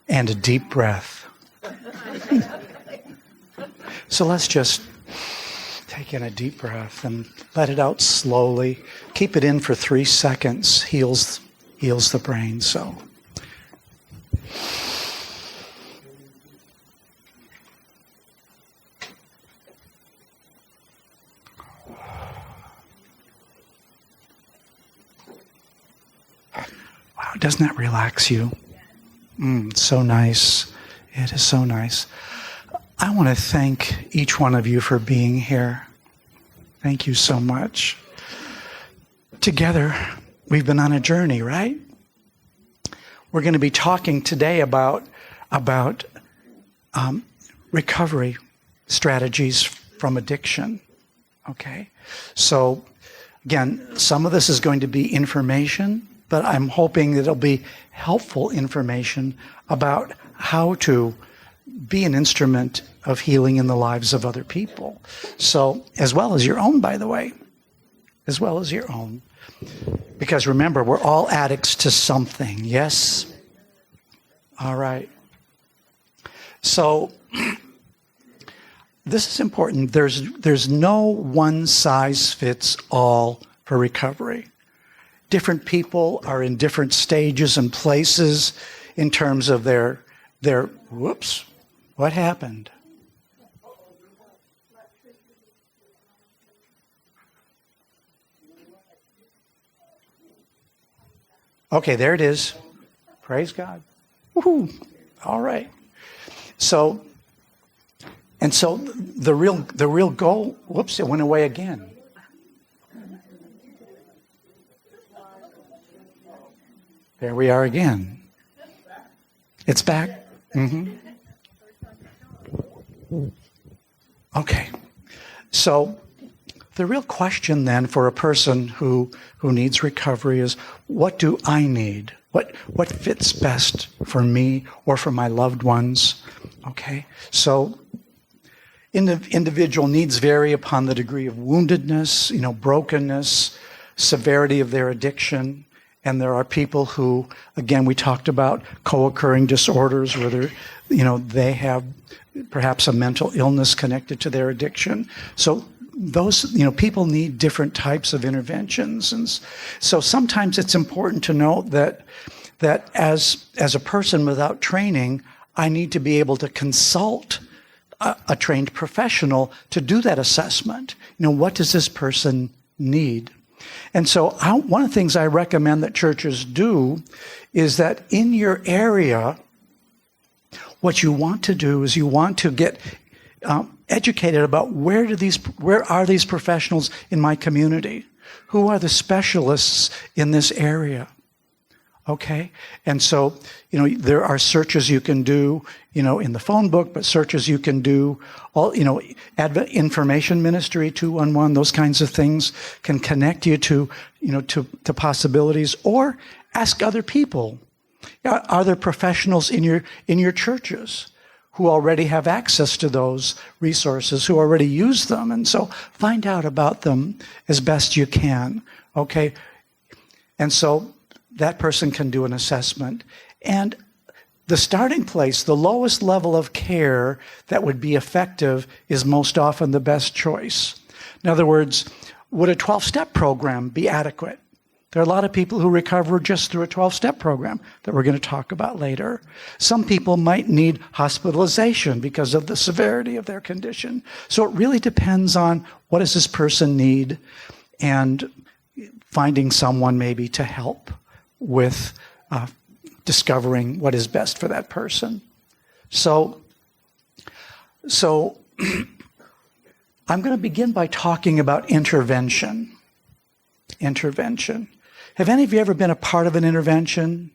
and a deep breath. So let's just take in a deep breath and let it out slowly. Keep it in for 3 seconds. Heals the brain. So. Wow, doesn't that relax you? So nice. It is so nice. I want to thank each one of you for being here. Thank you so much. Together, we've been on a journey, right? We're going to be talking today about recovery strategies from addiction. Okay? So, again, some of this is going to be information, but I'm hoping that it'll be helpful information about how to be an instrument of healing in the lives of other people. So, as well as your own, by the way. As well as your own. Because remember, we're all addicts to something, yes? All right. So, this is important. There's no one size fits all for recovery. Different people are in different stages and places in terms of their whoops, what happened? Okay, there it is. Praise God. Woohoo. All right. So the real goal, whoops, it went away again. There we are again. It's back. Mm-hmm. Okay. So the real question then for a person who needs recovery is, what do I need? What fits best for me or for my loved ones? Okay. So individual needs vary upon the degree of woundedness, brokenness, severity of their addiction. And there are people who, again, we talked about co-occurring disorders where they have perhaps a mental illness connected to their addiction. So those, people need different types of interventions. And so sometimes it's important to note that as a person without training, I need to be able to consult a trained professional to do that assessment. What does this person need? And so one of the things I recommend that churches do is that in your area, what you want to do is you want to get educated about where are these professionals in my community? Who are the specialists in this area? Okay? And so, there are searches you can do, in the phone book, but searches you can do, Advent Information Ministry 211, those kinds of things can connect you to possibilities, or ask other people. Are there professionals in your churches who already have access to those resources, who already use them? And so find out about them as best you can, okay? And so that person can do an assessment. And the starting place, the lowest level of care that would be effective is most often the best choice. In other words, would a 12-step program be adequate? There are a lot of people who recover just through a 12-step program that we're going to talk about later. Some people might need hospitalization because of the severity of their condition. So it really depends on what does this person need, and finding someone maybe to help with discovering what is best for that person. So I'm going to begin by talking about intervention. Intervention. Have any of you ever been a part of an intervention?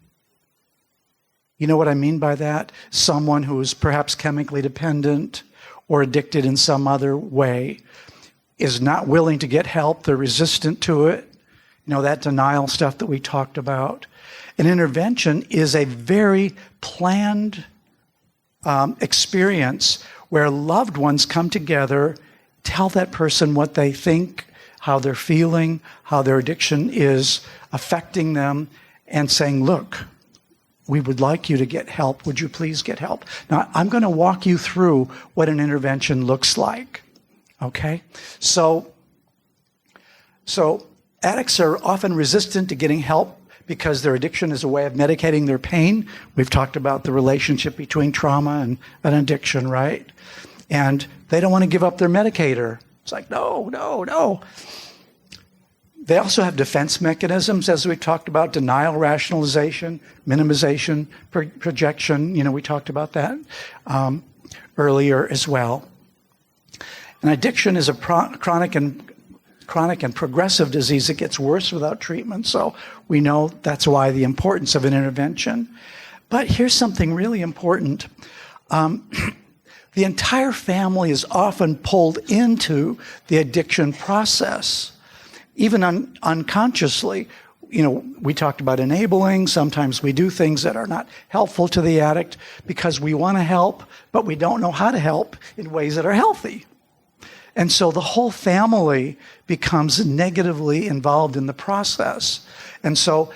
You know what I mean by that? Someone who is perhaps chemically dependent or addicted in some other way is not willing to get help. They're resistant to it. That denial stuff that we talked about. An intervention is a very planned experience where loved ones come together, tell that person what they think, how they're feeling, how their addiction is affecting them, and saying, look, we would like you to get help. Would you please get help? Now, I'm going to walk you through what an intervention looks like. Okay? So addicts are often resistant to getting help because their addiction is a way of medicating their pain. We've talked about the relationship between trauma and an addiction, right? And they don't want to give up their medicator. It's like, no. They also have defense mechanisms, as we talked about: denial, rationalization, minimization, projection. We talked about that earlier as well. And addiction is a chronic and progressive disease. It gets worse without treatment, so we know that's why the importance of an intervention. But here's something really important. The entire family is often pulled into the addiction process, even unconsciously. We talked about enabling. Sometimes we do things that are not helpful to the addict because we want to help, but we don't know how to help in ways that are healthy. And so the whole family becomes negatively involved in the process. And so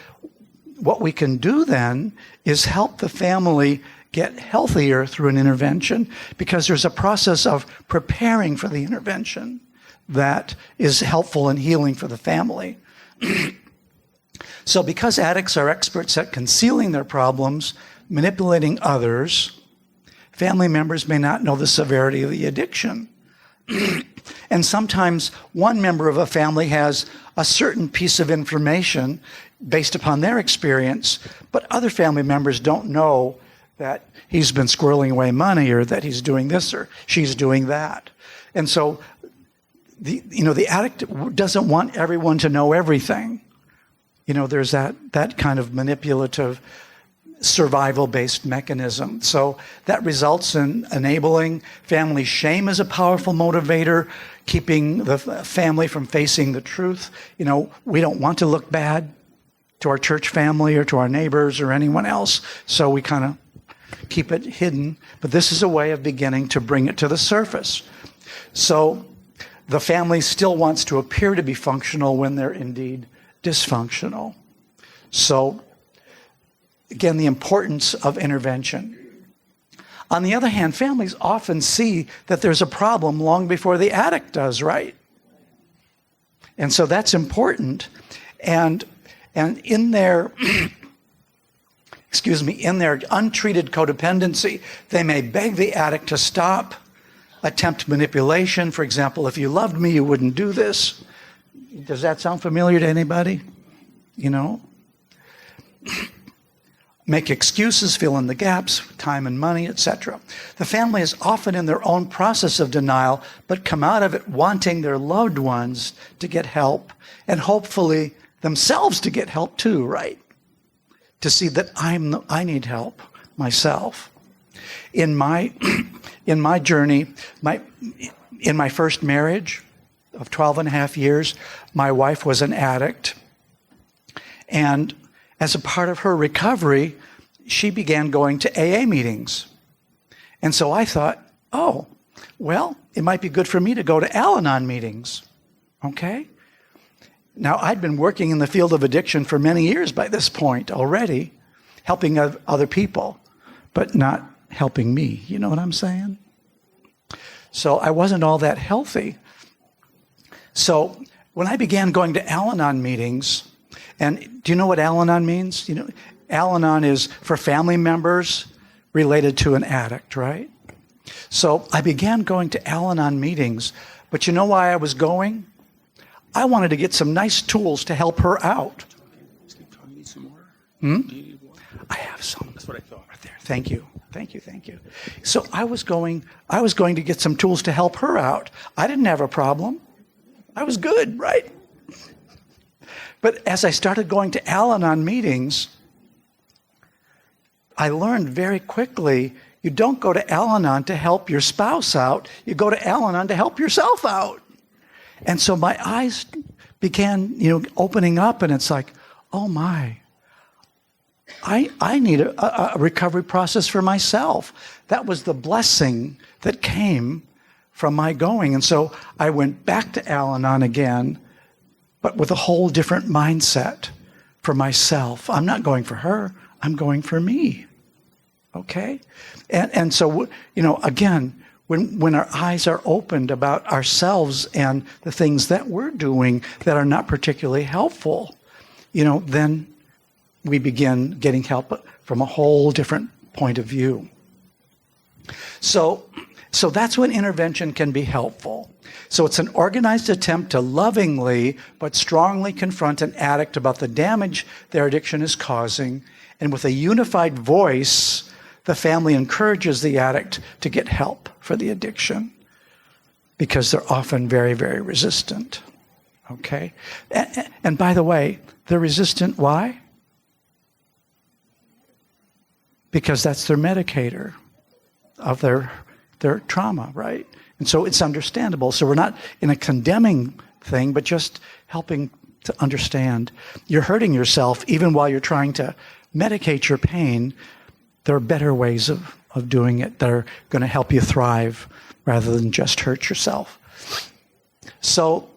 what we can do then is help the family get healthier through an intervention, because there's a process of preparing for the intervention that is helpful and healing for the family. So because addicts are experts at concealing their problems, manipulating others, family members may not know the severity of the addiction. And sometimes one member of a family has a certain piece of information based upon their experience, but other family members don't know that he's been squirreling away money, or that he's doing this or she's doing that. And so the addict doesn't want everyone to know everything. There's that kind of manipulative, survival-based mechanism. So that results in enabling. Family shame is a powerful motivator, keeping the family from facing the truth. We don't want to look bad to our church family or to our neighbors or anyone else, so we kind of keep it hidden. But this is a way of beginning to bring it to the surface. So the family still wants to appear to be functional when they're indeed dysfunctional. So again, the importance of intervention. On the other hand, families often see that there's a problem long before the addict does, right? And so that's important. And in their in their untreated codependency, they may beg the addict to stop, attempt manipulation. For example, if you loved me, you wouldn't do this. Does that sound familiar to anybody? Make excuses, fill in the gaps, time and money, etc. The family is often in their own process of denial, but come out of it wanting their loved ones to get help, and hopefully themselves to get help too, right? To see that I need help myself. In my journey, in my first marriage of 12 and a half years, my wife was an addict. And as a part of her recovery, she began going to AA meetings. And so I thought, it might be good for me to go to Al-Anon meetings. Okay? Now, I'd been working in the field of addiction for many years by this point already, helping other people, but not helping me. You know what I'm saying? So I wasn't all that healthy. So when I began going to Al-Anon meetings, and do you know what Al-Anon means? Al-Anon is for family members related to an addict, right? So I began going to Al-Anon meetings, but you know why I was going? I wanted to get some nice tools to help her out. Need some more? I have some. That's what I thought. Right there. Thank you. So I was going to get some tools to help her out. I didn't have a problem. I was good, right? But as I started going to Al-Anon meetings, I learned very quickly, you don't go to Al-Anon to help your spouse out. You go to Al-Anon to help yourself out. And so my eyes began, opening up, and it's like, oh my, I need a recovery process for myself. That was the blessing that came from my going. And so I went back to Al-Anon again, but with a whole different mindset for myself. I'm not going for her. I'm going for me. Okay? And so, again, when our eyes are opened about ourselves and the things that we're doing that are not particularly helpful, then we begin getting help from a whole different point of view. So that's when intervention can be helpful. So it's an organized attempt to lovingly but strongly confront an addict about the damage their addiction is causing, and with a unified voice, the family encourages the addict to get help for the addiction because they're often very, very resistant. Okay? And by the way, they're resistant, why? Because that's their medicator of their trauma, right? And so it's understandable. So we're not in a condemning thing, but just helping to understand. You're hurting yourself even while you're trying to medicate your pain. There are better ways of doing it that are going to help you thrive rather than just hurt yourself. So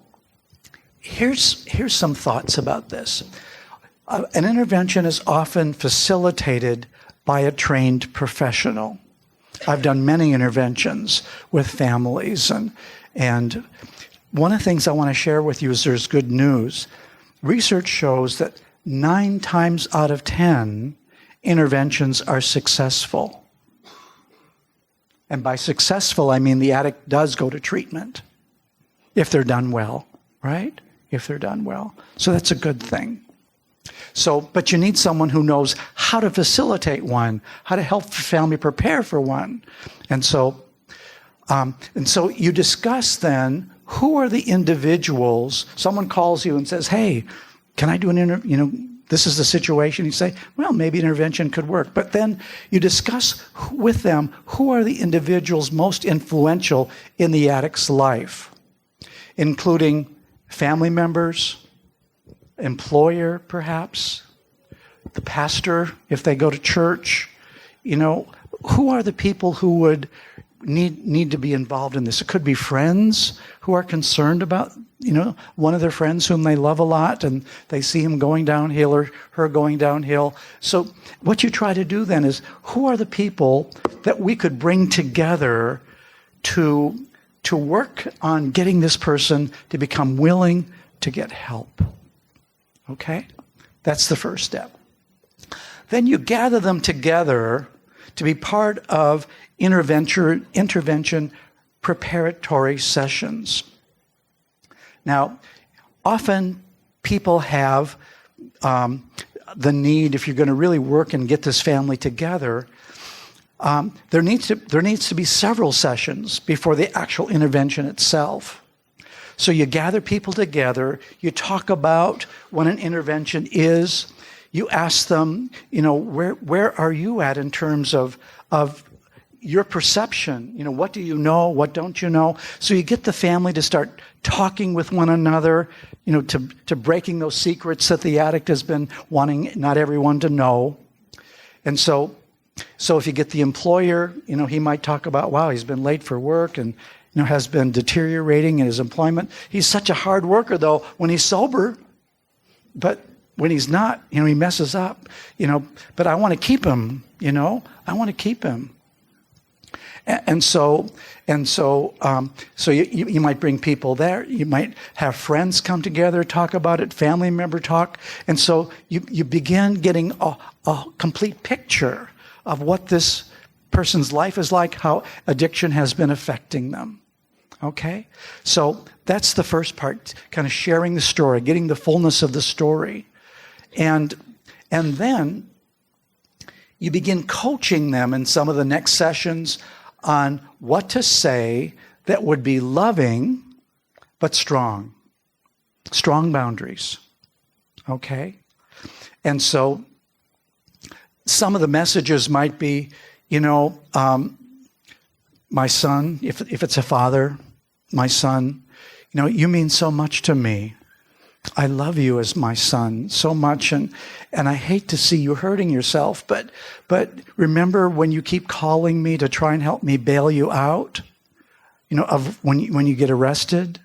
here's some thoughts about this. An intervention is often facilitated by a trained professional. I've done many interventions with families, and one of the things I want to share with you is there's good news. Research shows that 9 times out of 10, interventions are successful. And by successful, I mean the addict does go to treatment if they're done well, right? If they're done well. So that's a good thing. But you need someone who knows how to facilitate one, how to help the family prepare for one. And so you discuss then, who are the individuals? Someone calls you and says, hey, can I do an this is the situation. You say, well, maybe intervention could work. But then you discuss with them, who are the individuals most influential in the addict's life, including family members, employer, perhaps, the pastor, if they go to church. Who are the people who would need to be involved in this? It could be friends who are concerned about, one of their friends whom they love a lot, and they see him going downhill or her going downhill. So what you try to do then is, who are the people that we could bring together to work on getting this person to become willing to get help? Okay? That's the first step. Then you gather them together to be part of intervention preparatory sessions. Now, often people have the need, if you're going to really work and get this family together, there needs to be several sessions before the actual intervention itself. So you gather people together, you talk about what an intervention is, you ask them, where are you at in terms of your perception? What do you know? What don't you know? So you get the family to start talking with one another, to breaking those secrets that the addict has been wanting not everyone to know. And so if you get the employer, he might talk about, wow, he's been late for work and has been deteriorating in his employment. He's such a hard worker, though, when he's sober. But when he's not, he messes up, But I want to keep him, I want to keep him. So you might bring people there. You might have friends come together, talk about it, family member talk. And so you begin getting a complete picture of what this person's life is like, how addiction has been affecting them. Okay? So that's the first part, kind of sharing the story, getting the fullness of the story. And then you begin coaching them in some of the next sessions on what to say that would be loving but strong. Strong boundaries. Okay? And so some of the messages might be, my son, if it's a father, my son, you mean so much to me. I love you as my son so much, and I hate to see you hurting yourself, but remember when you keep calling me to try and help me bail you out, of when you get arrested?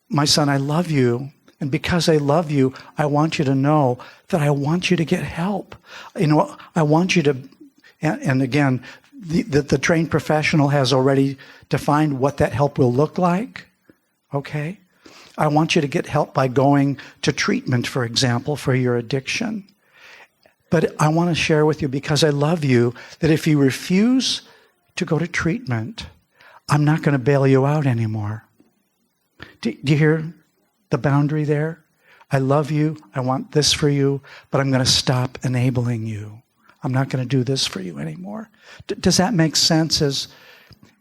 My son, I love you, And because I love you, I want you to know that I want you to get help. I want you to, and again, the trained professional has already defined what that help will look like. Okay? I want you to get help by going to treatment, for example, for your addiction. But I want to share with you, because I love you, that if you refuse to go to treatment, I'm not going to bail you out anymore. Do you hear the boundary there? I love you. I want this for you, but I'm going to stop enabling you. I'm not going to do this for you anymore. Does that make sense?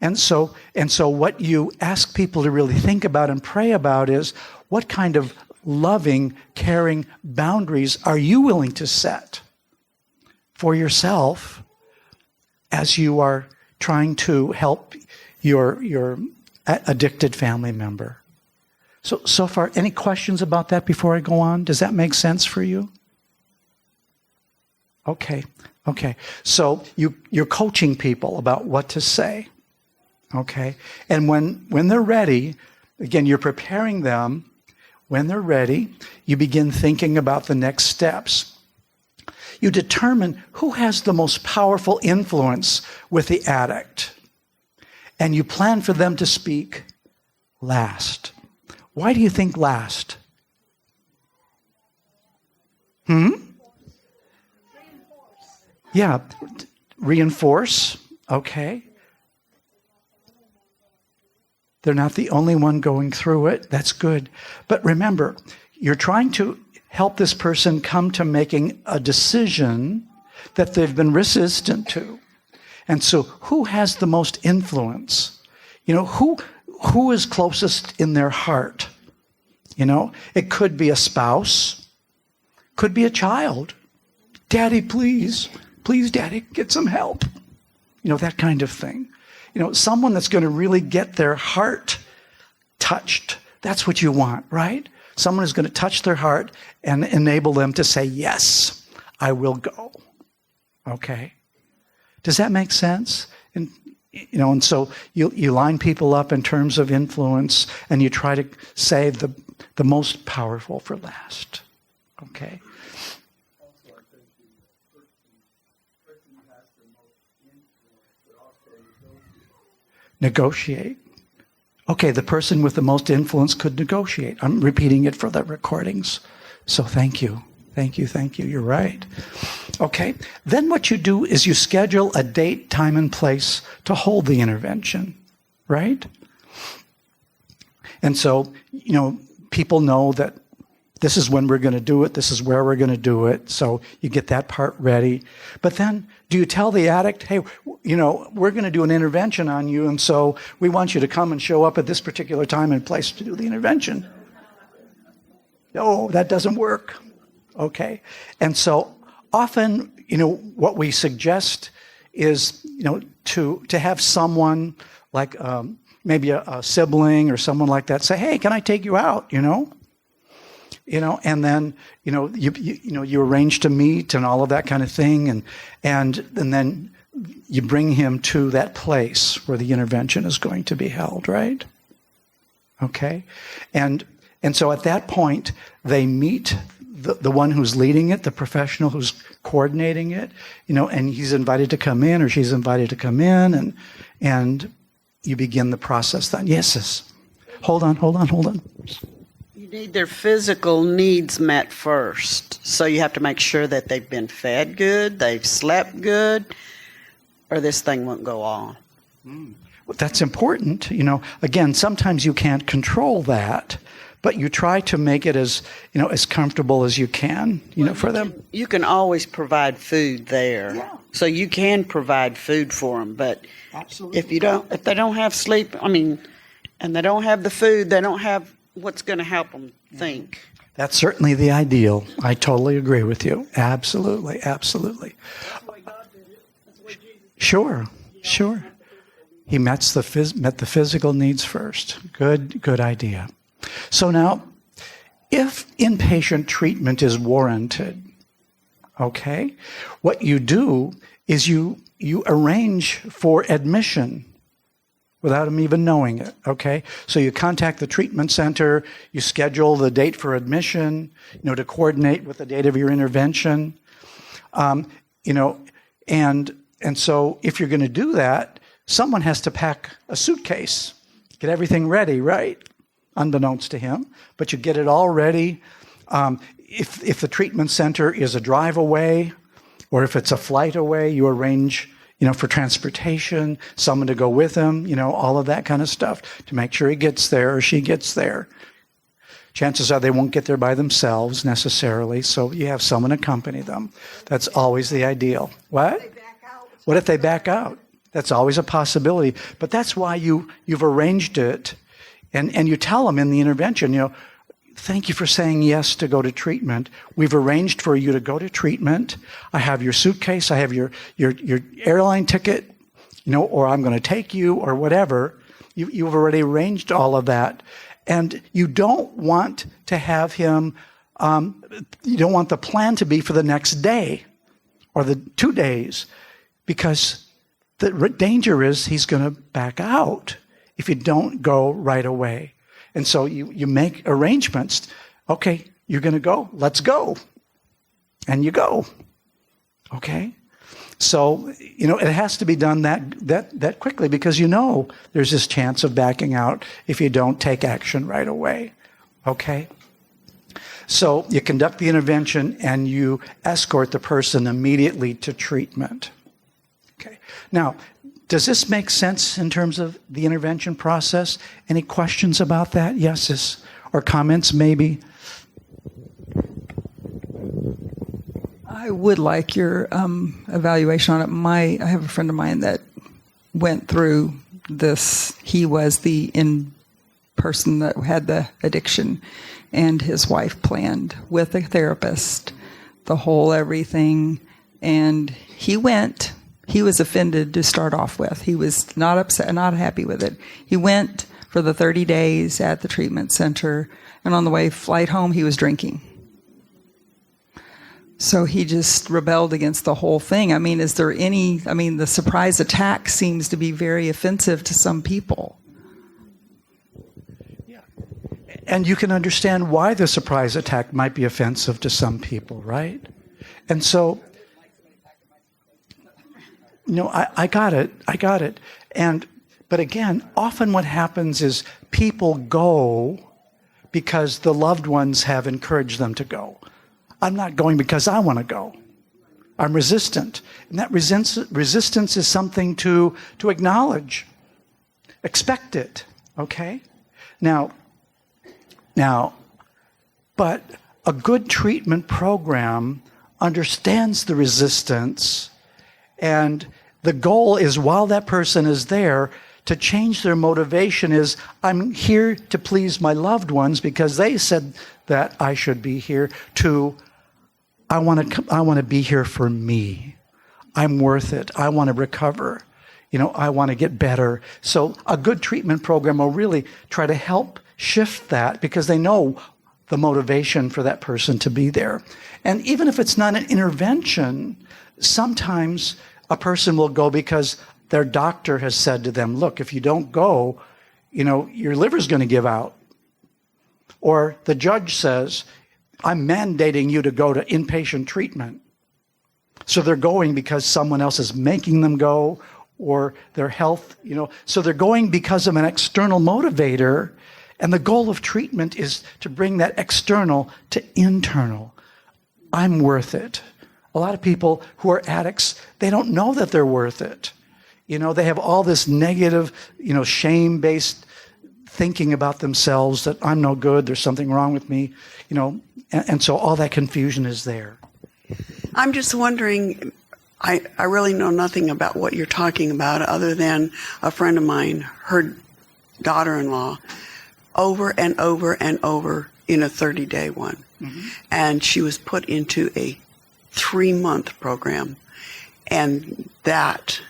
And so what you ask people to really think about and pray about is, what kind of loving, caring boundaries are you willing to set for yourself as you are trying to help your addicted family member? So far, any questions about that before I go on? Does that make sense for you? Okay. So you're coaching people about what to say. Okay. And when they're ready, again, you're preparing them. When they're ready, you begin thinking about the next steps. You determine who has the most powerful influence with the addict. And you plan for them to speak last. Why do you think last? Yeah, reinforce. Okay. They're not the only one going through it. That's good. But remember, you're trying to help this person come to making a decision that they've been resistant to. And so who has the most influence? Who is closest in their heart? It could be a spouse, could be a child. Daddy, please, Daddy, get some help. That kind of thing. Someone that's going to really get their heart touched. That's what you want, right? Someone who's going to touch their heart and enable them to say, yes, I will go. Okay? Does that make sense? And so you line people up in terms of influence, and you try to say the most powerful for last. Okay? Negotiate. Okay, the person with the most influence could negotiate. I'm repeating it for the recordings. So thank you. You're right. Okay, then what you do is you schedule a date, time, and place to hold the intervention, right? And so, people know that this is when we're going to do it, this is where we're going to do it, so you get that part ready. But then, do you tell the addict, hey, we're going to do an intervention on you, and so we want you to come and show up at this particular time and place to do the intervention? No, that doesn't work. Okay? And so often, what we suggest is, to have someone like maybe a sibling or someone like that say, hey, can I take you out, and then, you arrange to meet and all of that kind of thing. And then you bring him to that place where the intervention is going to be held, right? Okay. And so at that point, they meet the one who's leading it, the professional who's coordinating it, and he's invited to come in or she's invited to come in, and you begin the process then. Yes. Hold on. You need their physical needs met first. So you have to make sure that they've been fed good, they've slept good, or this thing won't go on. Well, that's important. Again, sometimes you can't control that, but you try to make it as comfortable as you can, for them. You can always provide food there. Yeah. So you can provide food for them, but absolutely, if they don't have sleep, and they don't have the food, they don't have what's going to help them think. That's certainly the ideal. I totally agree with you. Absolutely. That's why God did it. That's why Jesus. Sure. He met the physical needs first. Good idea. So now, if inpatient treatment is warranted, okay, what you do is you arrange for admission without him even knowing it, okay? So you contact the treatment center, you schedule the date for admission, to coordinate with the date of your intervention, and so if you're going to do that, someone has to pack a suitcase, get everything ready, right? Unbeknownst to him, but you get it all ready. If the treatment center is a drive away, or if it's a flight away, you arrange, for transportation, someone to go with him, all of that kind of stuff to make sure he gets there or she gets there. Chances are they won't get there by themselves necessarily, so you have someone accompany them. That's always the ideal. What? What if they back out? That's always a possibility. But that's why you've arranged it, and you tell them in the intervention, thank you for saying yes to go to treatment. We've arranged for you to go to treatment. I have your suitcase. I have your airline ticket, or I'm going to take you, or whatever. You've already arranged all of that. And you don't want to have him, you don't want the plan to be for the next day or the 2 days, because the danger is he's going to back out if you don't go right away. And so you make arrangements. Okay, you're going to go. Let's go. And you go. Okay? So, it has to be done that quickly, because there's this chance of backing out if you don't take action right away. Okay? So you conduct the intervention and you escort the person immediately to treatment. Okay. Now, does this make sense in terms of the intervention process? Any questions about that? Yes, or comments maybe? I would like your evaluation on it. I have a friend of mine that went through this. He was the person that had the addiction, and his wife planned with a therapist the whole everything, and he went. He was offended to start off with. He was not upset, not happy with it. He went for the 30 days at the treatment center, and on the flight home, he was drinking. So he just rebelled against the whole thing. Is there the surprise attack seems to be very offensive to some people. Yeah. And you can understand why the surprise attack might be offensive to some people, right? And so, I got it. But again, often what happens is people go because the loved ones have encouraged them to go. I'm not going because I want to go. I'm resistant. And that resistance is something to acknowledge. Expect it, okay? Now, but a good treatment program understands the resistance, and the goal is, while that person is there, to change their motivation is, I'm here to please my loved ones because they said that I should be here, to I want to be here for me. I'm worth it. I want to recover. I want to get better. So a good treatment program will really try to help shift that, because they know the motivation for that person to be there. And even if it's not an intervention, sometimes a person will go because their doctor has said to them, look, if you don't go, your liver's going to give out. Or the judge says, I'm mandating you to go to inpatient treatment. So they're going because someone else is making them go, or their health, So they're going because of an external motivator, and the goal of treatment is to bring that external to internal. I'm worth it. A lot of people who are addicts, they don't know that they're worth it. They have all this negative, shame-based thinking about themselves, that I'm no good, there's something wrong with me, and so all that confusion is there. I'm just wondering, I really know nothing about what you're talking about, other than a friend of mine, her daughter-in-law, over and over and over in a 30-day one. Mm-hmm. And she was put into a 3-month program, and that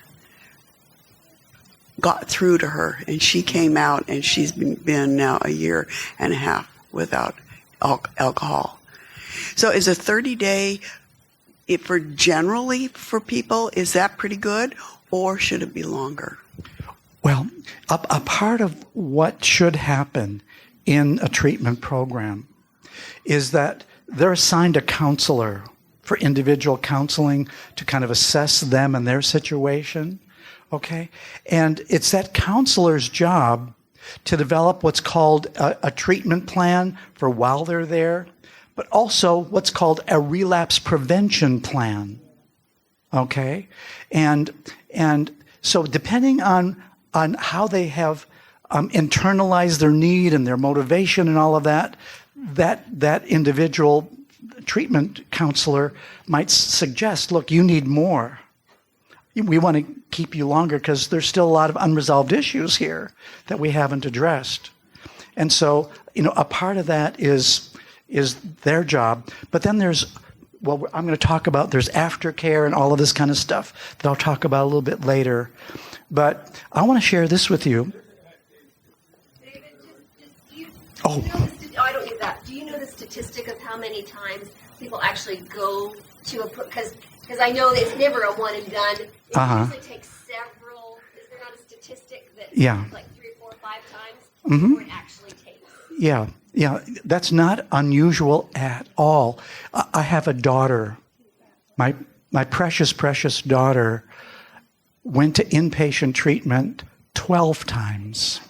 got through to her, and she came out, and she's been now 1.5 years without alcohol. So is a 30-day, generally for people, is that pretty good, or should it be longer? Well, a part of what should happen in a treatment program is that they're assigned a counselor for individual counseling to kind of assess them and their situation, okay? And it's that counselor's job to develop what's called a treatment plan for while they're there, but also what's called a relapse prevention plan, okay? And so depending on how they have internalized their need and their motivation and all of that, that individual treatment counselor might suggest, look, you need more. We want to keep you longer because there's still a lot of unresolved issues here that we haven't addressed. And so, a part of that is their job. But then there's, I'm going to talk about, there's aftercare and all of this kind of stuff that I'll talk about a little bit later. But I want to share this with you. David, I don't do that. Do you know the statistic of how many times people actually go to a, because I know that it's never a one and done. It usually takes several. Is there not a statistic that like 3, 4, 5 times before it actually takes? Yeah, that's not unusual at all. I have a daughter, my precious, precious daughter, went to inpatient treatment 12 times.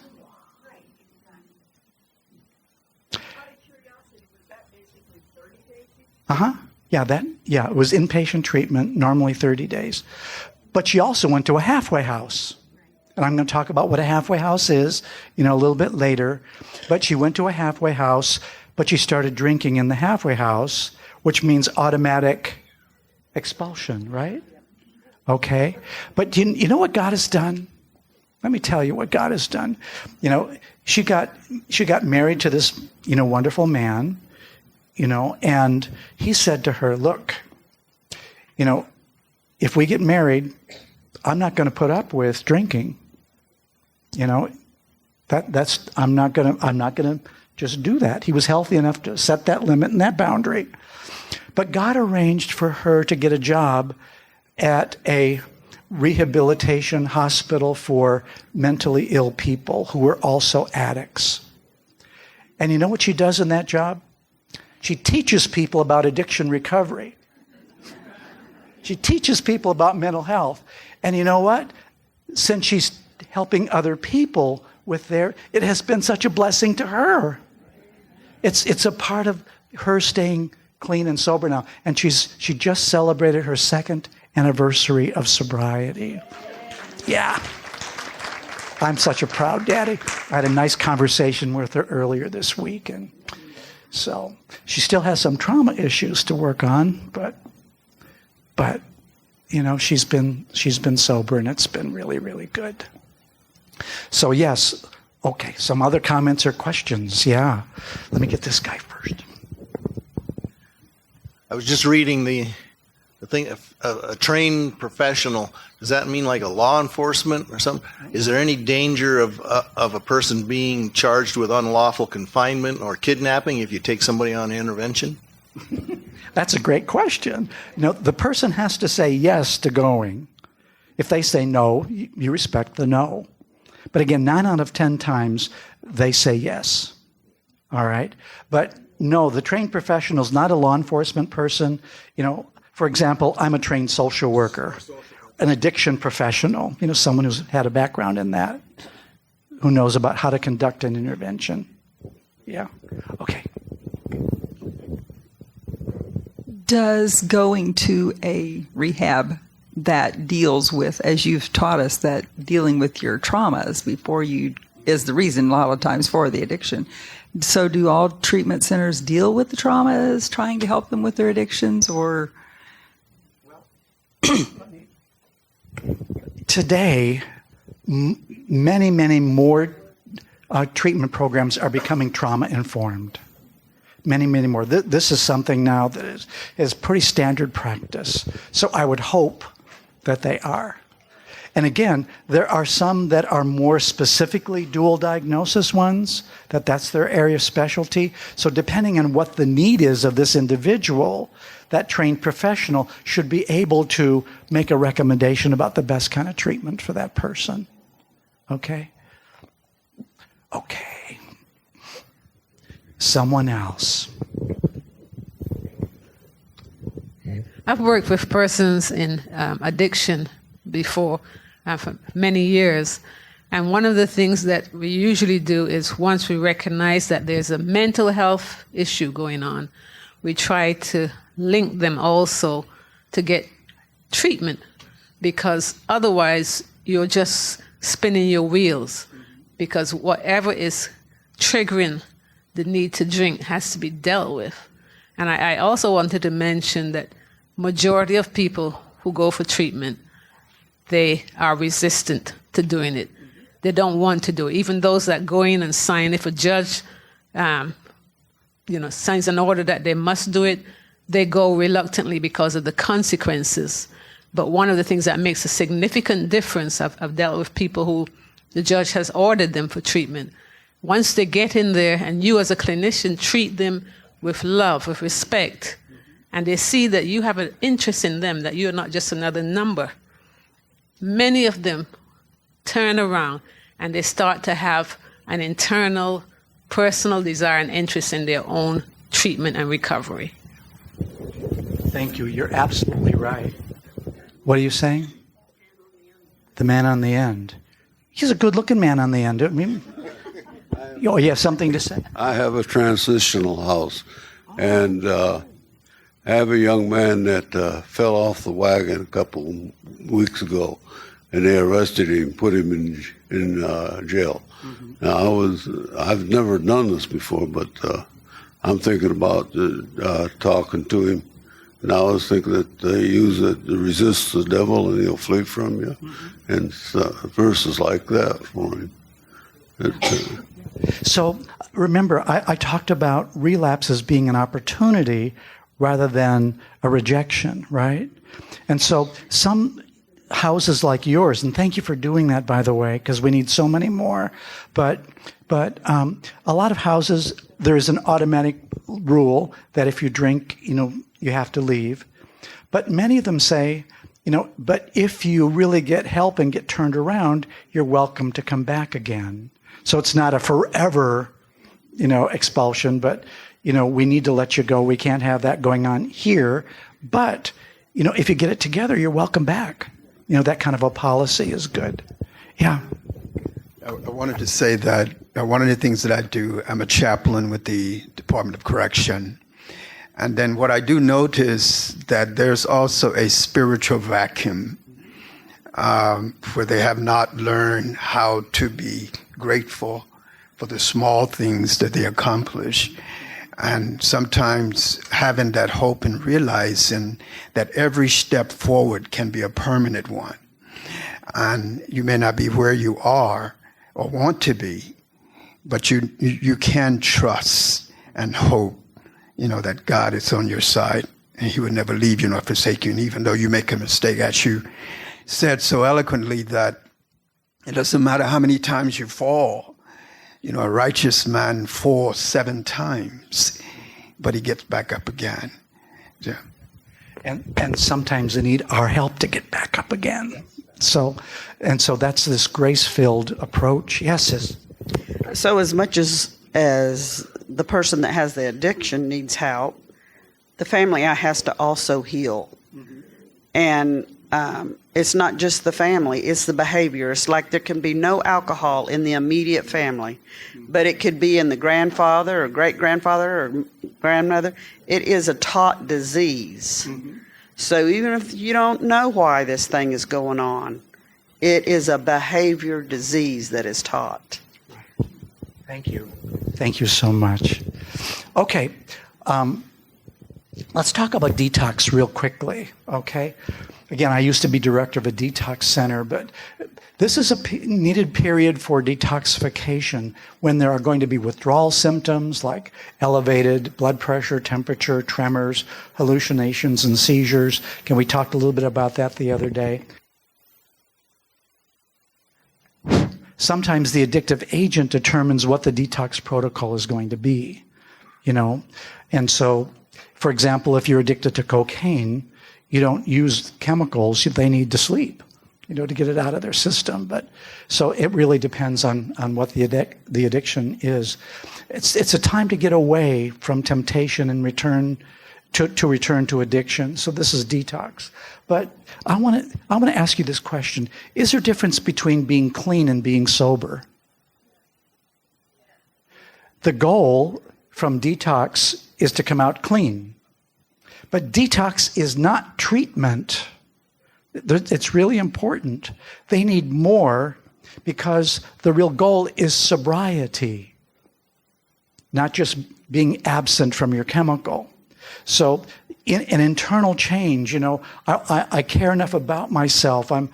It was inpatient treatment, normally 30 days. But she also went to a halfway house. And I'm going to talk about what a halfway house is, a little bit later. But she went to a halfway house, but she started drinking in the halfway house, which means automatic expulsion, right? Okay. But you know what God has done? Let me tell you what God has done. She got married to this, wonderful man, and he said to her, look, if we get married, I'm not going to put up with drinking. I'm not going to just do that. He was healthy enough to set that limit and that boundary. But God arranged for her to get a job at a rehabilitation hospital for mentally ill people who were also addicts. And you know what she does in that job? She teaches people about addiction recovery. She teaches people about mental health. And you know what? Since she's helping other people with it has been such a blessing to her. It's a part of her staying clean and sober now. And she just celebrated her 2nd anniversary of sobriety. Yeah. I'm such a proud daddy. I had a nice conversation with her earlier this week, and so she still has some trauma issues to work on, but she's been sober, and it's been really, really good. So yes, okay, some other comments or questions. Yeah. Let me get this guy first. I was just reading the thing, a trained professional. Does that mean like a law enforcement or something? Is there any danger of a person being charged with unlawful confinement or kidnapping if you take somebody on intervention? That's a great question. The person has to say yes to going. If they say no, you respect the no. But again, 9 out of 10 times they say yes. All right? But no, the trained professional is not a law enforcement person. For example, I'm a trained social worker, an addiction professional, someone who's had a background in that, who knows about how to conduct an intervention. Yeah. Okay. Does going to a rehab that deals with, as you've taught us, that dealing with your traumas before you is the reason a lot of times for the addiction. So do all treatment centers deal with the traumas, trying to help them with their addictions, or? Today, many, many more treatment programs are becoming trauma-informed. Many, many more. This is something now that is pretty standard practice. So I would hope that they are. And again, there are some that are more specifically dual diagnosis ones, that's their area of specialty. So depending on what the need is of this individual, that trained professional should be able to make a recommendation about the best kind of treatment for that person. Okay? Okay. Someone else. I've worked with persons in addiction before for many years. And one of the things that we usually do is once we recognize that there's a mental health issue going on, we try to link them also to get treatment, because otherwise you're just spinning your wheels, because whatever is triggering the need to drink has to be dealt with. And I also wanted to mention that majority of people who go for treatment, they are resistant to doing it. They don't want to do it. Even those that go in and sign, if a judge, signs an order that they must do it, they go reluctantly because of the consequences. But one of the things that makes a significant difference, I've dealt with people who the judge has ordered them for treatment. Once they get in there and you as a clinician treat them with love, with respect, and they see that you have an interest in them, that you're not just another number, many of them turn around and they start to have an internal, personal desire and interest in their own treatment and recovery. Thank you. You're absolutely right. What are you saying? The man on the end. He's a good-looking man on the end. I mean, oh, you have something to say? I have a transitional house, and I have a young man that fell off the wagon a couple weeks ago, and they arrested him, put him in jail. Mm-hmm. Now, I've never done this before, but I'm thinking about talking to him. And I was thinking that they use it to resist the devil and he'll flee from you. Mm-hmm. And verses like that for him. So remember, I talked about relapse as being an opportunity rather than a rejection, right? And so some houses like yours, and thank you for doing that, by the way, because we need so many more, but a lot of houses, there is an automatic rule that if you drink, you have to leave. But many of them say, but if you really get help and get turned around, you're welcome to come back again. So it's not a forever, expulsion, but, we need to let you go. We can't have that going on here. But, if you get it together, you're welcome back. That kind of a policy is good. Yeah. I wanted to say that one of the things that I do, I'm a chaplain with the Department of Correction. And then what I do notice that there's also a spiritual vacuum where they have not learned how to be grateful for the small things that they accomplish. And sometimes having that hope and realizing that every step forward can be a permanent one. And you may not be where you are or want to be, but you can trust and hope, that God is on your side and he would never leave you nor forsake you. And even though you make a mistake, as you said so eloquently, that it doesn't matter how many times you fall. A righteous man falls 7 times, but he gets back up again. Yeah. And sometimes they need our help to get back up again. So that's this grace-filled approach. Yes. So as much as the person that has the addiction needs help, the family has to also heal. Mm-hmm. And it's not just the family, it's the behavior. It's like there can be no alcohol in the immediate family, but it could be in the grandfather or great-grandfather or grandmother. It is a taught disease. Mm-hmm. So even if you don't know why this thing is going on, it is a behavior disease that is taught. Thank you. Thank you so much. Okay. Let's talk about detox real quickly, okay? Again, I used to be director of a detox center, but this is a needed period for detoxification when there are going to be withdrawal symptoms like elevated blood pressure, temperature, tremors, hallucinations, and seizures. We talked a little bit about that the other day. Sometimes the addictive agent determines what the detox protocol is going to be, And so, for example, if you're addicted to cocaine, you don't use chemicals, they need to sleep. to get it out of their system. But so it really depends on what the addiction is. It's a time to get away from temptation and return to addiction. So this is detox. But I want to ask you this question: is there a difference between being clean and being sober? The goal from detox is to come out clean. But detox is not treatment. It's really important. They need more because the real goal is sobriety, not just being absent from your chemical. So an internal change, I care enough about myself. I'm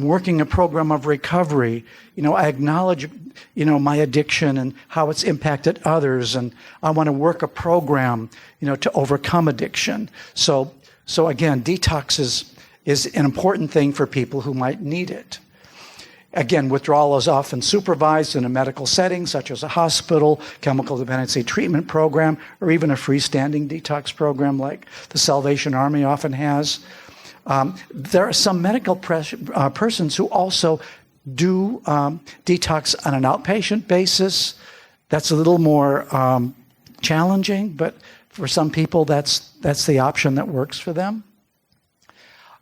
working a program of recovery. I acknowledge, my addiction and how it's impacted others, and I want to work a program, to overcome addiction. So again, detox is an important thing for people who might need it. Again, withdrawal is often supervised in a medical setting, such as a hospital, chemical dependency treatment program, or even a freestanding detox program like the Salvation Army often has. There are some medical persons who also do detox on an outpatient basis. That's a little more challenging, but for some people, that's the option that works for them.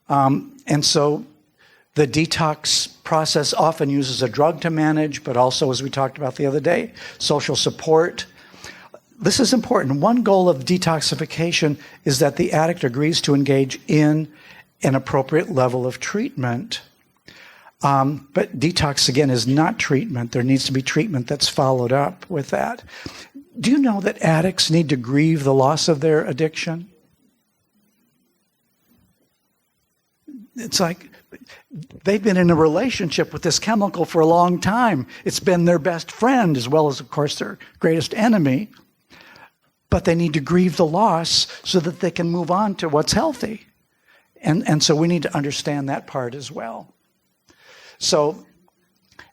And so the detox process often uses a drug to manage, but also, as we talked about the other day, social support. This is important. One goal of detoxification is that the addict agrees to engage in an appropriate level of treatment. But detox, again, is not treatment. There needs to be treatment that's followed up with that. Do you know that addicts need to grieve the loss of their addiction? It's like they've been in a relationship with this chemical for a long time. It's been their best friend as well as, of course, their greatest enemy. But they need to grieve the loss so that they can move on to what's healthy. And so we need to understand that part as well. So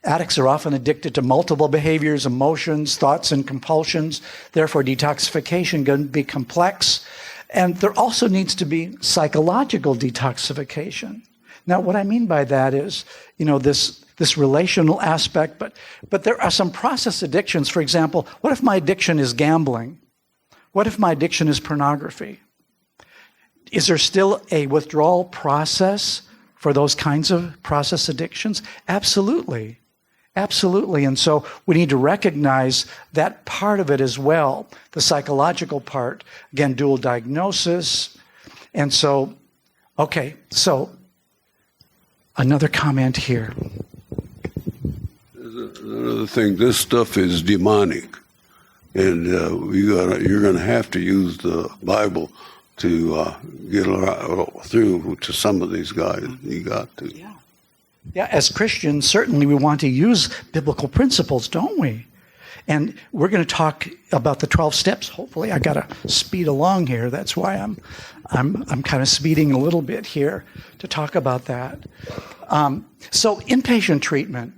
addicts are often addicted to multiple behaviors, emotions, thoughts, and compulsions. Therefore, detoxification can be complex. And there also needs to be psychological detoxification. Now, what I mean by that is, this relational aspect, but there are some process addictions. For example, what if my addiction is gambling? What if my addiction is pornography? Is there still a withdrawal process for those kinds of process addictions? Absolutely. Absolutely. And so we need to recognize that part of it as well, the psychological part. Again, dual diagnosis. And so, okay, so another comment here. Another thing, this stuff is demonic. And you're going to have to use the Bible to get through to some of these guys. You got to. Yeah. Yeah, as Christians, certainly we want to use biblical principles, don't we? And we're going to talk about the 12 steps. Hopefully, I got to speed along here. That's why I'm kind of speeding a little bit here to talk about that. So inpatient treatment.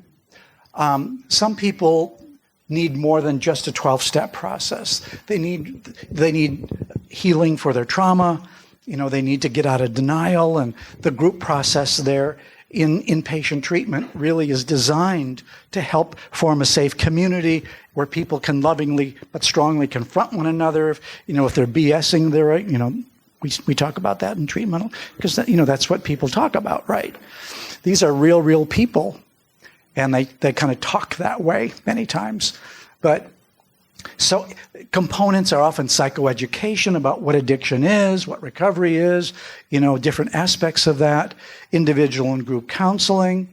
Some people need more than just a 12-step process. They need healing for their trauma. They need to get out of denial, and the group process there in inpatient treatment really is designed to help form a safe community where people can lovingly but strongly confront one another. If they're BSing, we talk about that in treatment because that's what people talk about, right? These are real people, and they kind of talk that way many times. But so components are often psychoeducation about what addiction is, what recovery is, different aspects of that, individual and group counseling,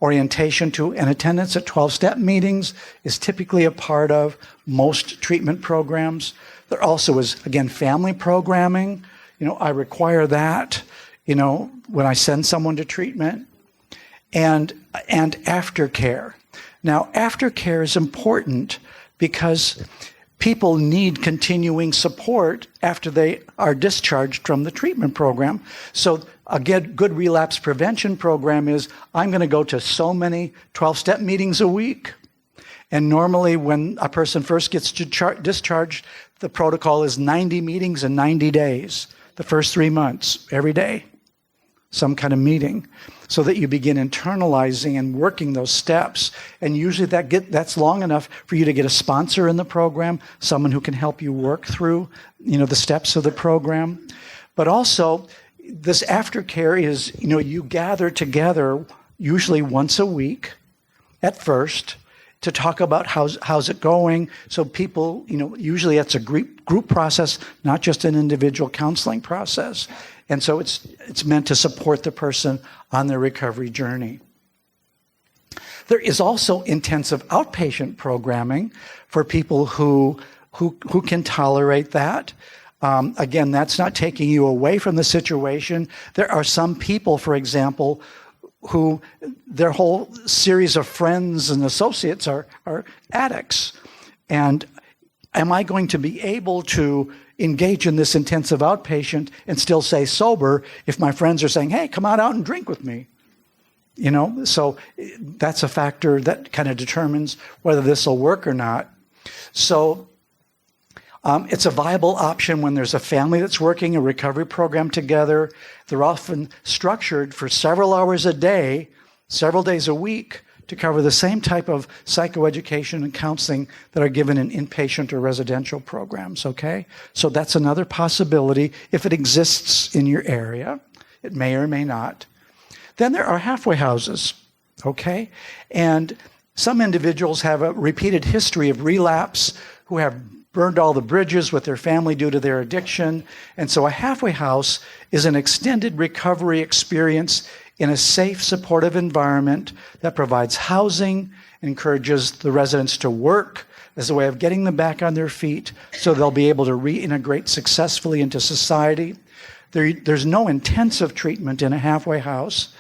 orientation to and attendance at 12-step meetings is typically a part of most treatment programs. There also is, again, family programming. I require that, when I send someone to treatment, and aftercare. Now, aftercare is important because people need continuing support after they are discharged from the treatment program. So a good relapse prevention program is, I'm going to go to so many 12-step meetings a week. And normally when a person first gets discharged, the protocol is 90 meetings in 90 days, the first 3 months, every day. some kind of meeting, so that you begin internalizing and working those steps. And usually that's long enough for you to get a sponsor in the program, someone who can help you work through, the steps of the program. But also, this aftercare is, you gather together usually once a week at first to talk about how's it going. So people, usually it's a group process, not just an individual counseling process. And so it's meant to support the person on their recovery journey. There is also intensive outpatient programming for people who can tolerate that. Again, that's not taking you away from the situation. There are some people, for example, who their whole series of friends and associates are addicts. And am I going to be able to engage in this intensive outpatient and still stay sober if my friends are saying, hey, come on out and drink with me? So that's a factor that kind of determines whether this will work or not. So it's a viable option when there's a family that's working a recovery program together. They're often structured for several hours a day, several days a week, to cover the same type of psychoeducation and counseling that are given in inpatient or residential programs, okay? So that's another possibility if it exists in your area. It may or may not. Then there are halfway houses, okay? And some individuals have a repeated history of relapse, who have burned all the bridges with their family due to their addiction. And so a halfway house is an extended recovery experience in a safe, supportive environment that provides housing, encourages the residents to work as a way of getting them back on their feet so they'll be able to reintegrate successfully into society. There's no intensive treatment in a halfway house,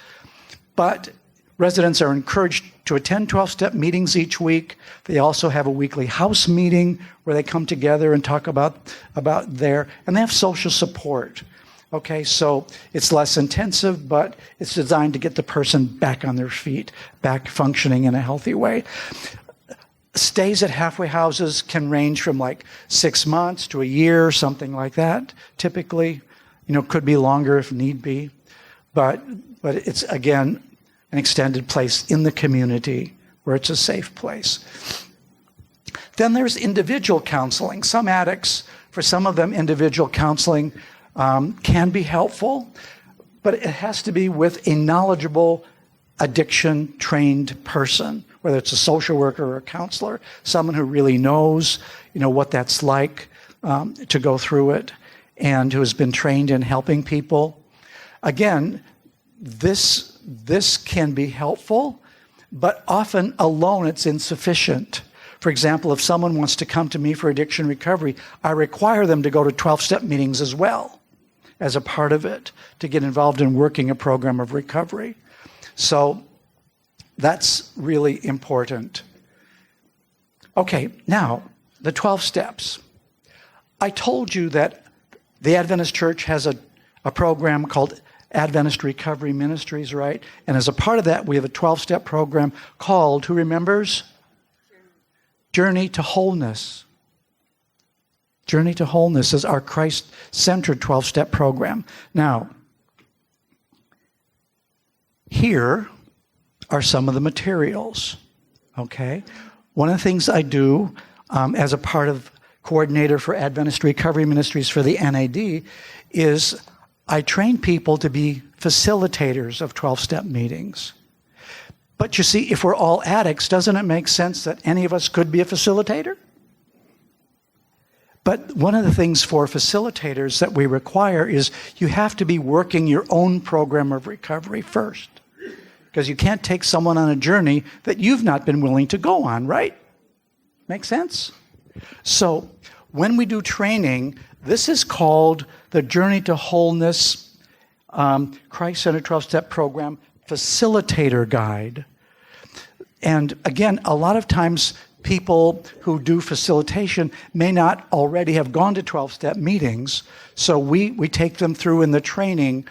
but residents are encouraged to attend 12-step meetings each week. They also have a weekly house meeting where they come together and talk about and they have social support. Okay, so it's less intensive, but it's designed to get the person back on their feet, back functioning in a healthy way. Stays at halfway houses can range from like 6 months to a year, something like that, typically. Could be longer if need be. But it's, again, an extended place in the community where it's a safe place. Then there's individual counseling. Some addicts, for some of them, individual counseling can be helpful, but it has to be with a knowledgeable, addiction-trained person, whether it's a social worker or a counselor, someone who really knows, what that's like to go through it and who has been trained in helping people. Again, this can be helpful, but often alone it's insufficient. For example, if someone wants to come to me for addiction recovery, I require them to go to 12-step meetings as well as a part of it to get involved in working a program of recovery. So that's really important. Okay, now, the 12 steps. I told you that the Adventist Church has a program called Adventist Recovery Ministries, right? And as a part of that, we have a 12-step program called, who remembers? Journey to Wholeness. Journey to Wholeness is our Christ-centered 12-step program. Now, here are some of the materials, okay? One of the things I do as a part of coordinator for Adventist Recovery Ministries for the NAD is I train people to be facilitators of 12-step meetings. But you see, if we're all addicts, doesn't it make sense that any of us could be a facilitator? But one of the things for facilitators that we require is you have to be working your own program of recovery first. Because you can't take someone on a journey that you've not been willing to go on, right? Make sense? So when we do training, this is called the Journey to Wholeness Christ-Centered 12-Step Program Facilitator Guide. And again, a lot of times people who do facilitation may not already have gone to 12-step meetings, so we take them through in the training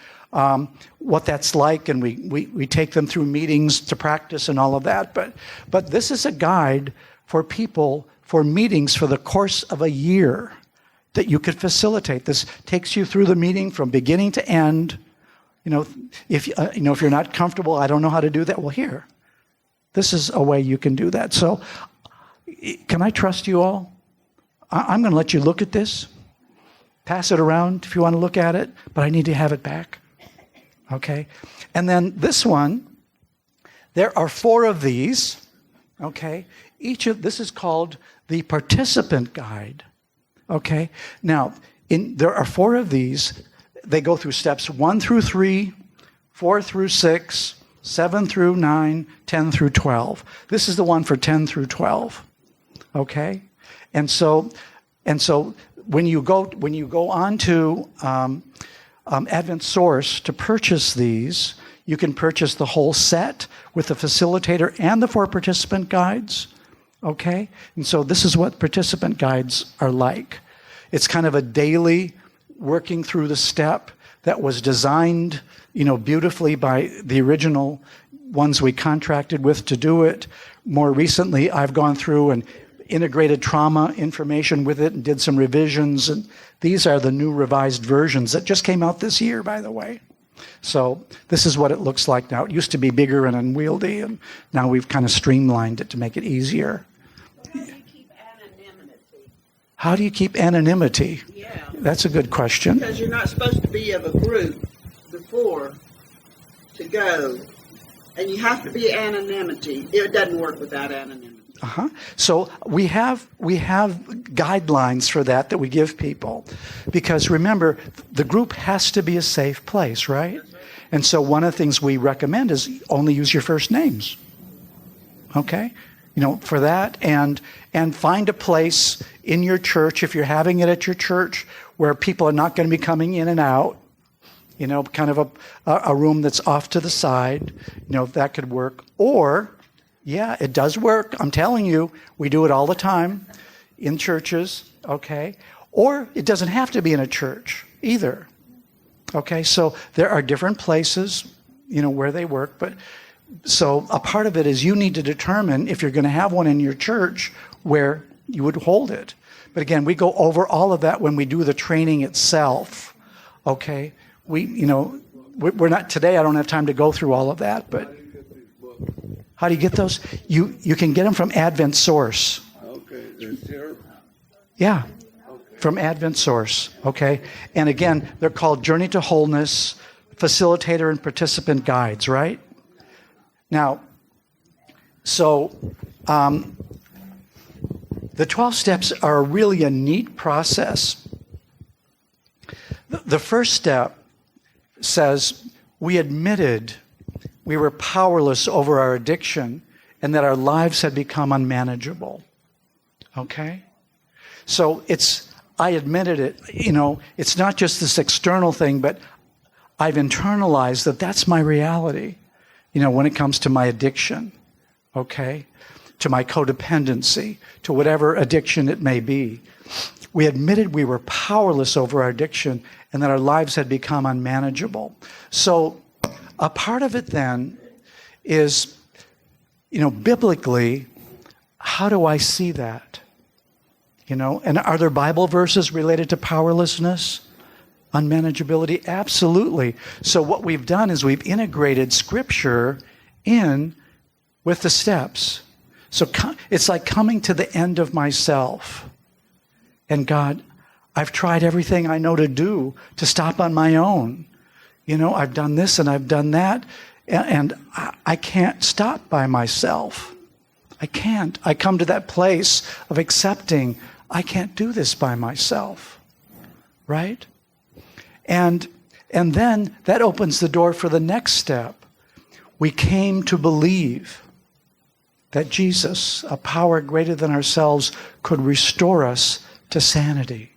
what that's like, and we take them through meetings to practice and all of that. But this is a guide for people for meetings for the course of a year that you could facilitate. This takes you through the meeting from beginning to end if you're not comfortable, I don't know how to do that. Well, here, this is a way you can do that. So, can I trust you all? I'm going to let you look at this, pass it around if you want to look at it, but I need to have it back. Okay? And then this one, there are 4 of these. Okay? This is called the participant guide. Okay? Now, there are 4 of these. They go through steps 1 through 3, 4 through 6, 7 through 9, 10 through 12. This is the one for 10 through 12. Okay? And so when you go on to Advent Source to purchase these, you can purchase the whole set with the facilitator and the 4 participant guides. Okay? And so this is what participant guides are like. It's kind of a daily working through the step that was designed, beautifully by the original ones we contracted with to do it. More recently, I've gone through and integrated trauma information with it and did some revisions. And these are the new revised versions that just came out this year, by the way. So this is what it looks like now. It used to be bigger and unwieldy, and now we've kind of streamlined it to make it easier. How do you keep anonymity? Yeah. That's a good question. Because you're not supposed to be of a group before to go, and you have to be anonymity. It doesn't work without anonymity. So we have guidelines for that we give people, because remember, the group has to be a safe place, right? And so one of the things we recommend is only use your first names. Okay? For that, and find a place in your church, if you're having it at your church, where people are not going to be coming in and out, kind of a room that's off to the side, if that could work. Or, yeah, it does work. I'm telling you, we do it all the time in churches, okay? Or it doesn't have to be in a church either, okay? So there are different places, where they work, but so a part of it is you need to determine if you're going to have one in your church where you would hold it. But again, we go over all of that when we do the training itself. Okay? We're not today. I don't have time to go through all of that, but how do you get those? You can get them from Advent Source. Okay, that's here. Yeah. From Advent Source. Okay? And again, they're called Journey to Wholeness, Facilitator and Participant Guides, right? Now, so the 12 steps are really a neat process. The first step says we admitted we were powerless over our addiction and that our lives had become unmanageable. Okay? So I admitted it, it's not just this external thing, but I've internalized that that's my reality. When it comes to my addiction, okay, to my codependency, to whatever addiction it may be. We admitted we were powerless over our addiction and that our lives had become unmanageable. So a part of it then is, biblically, how do I see that? And are there Bible verses related to powerlessness? Unmanageability? Absolutely. So what we've done is we've integrated Scripture in with the steps. So it's like coming to the end of myself. And God, I've tried everything I know to do to stop on my own. I've done this and I've done that, and I can't stop by myself. I can't. I come to that place of accepting I can't do this by myself. Right? And then that opens the door for the next step. We came to believe that Jesus, a power greater than ourselves, could restore us to sanity.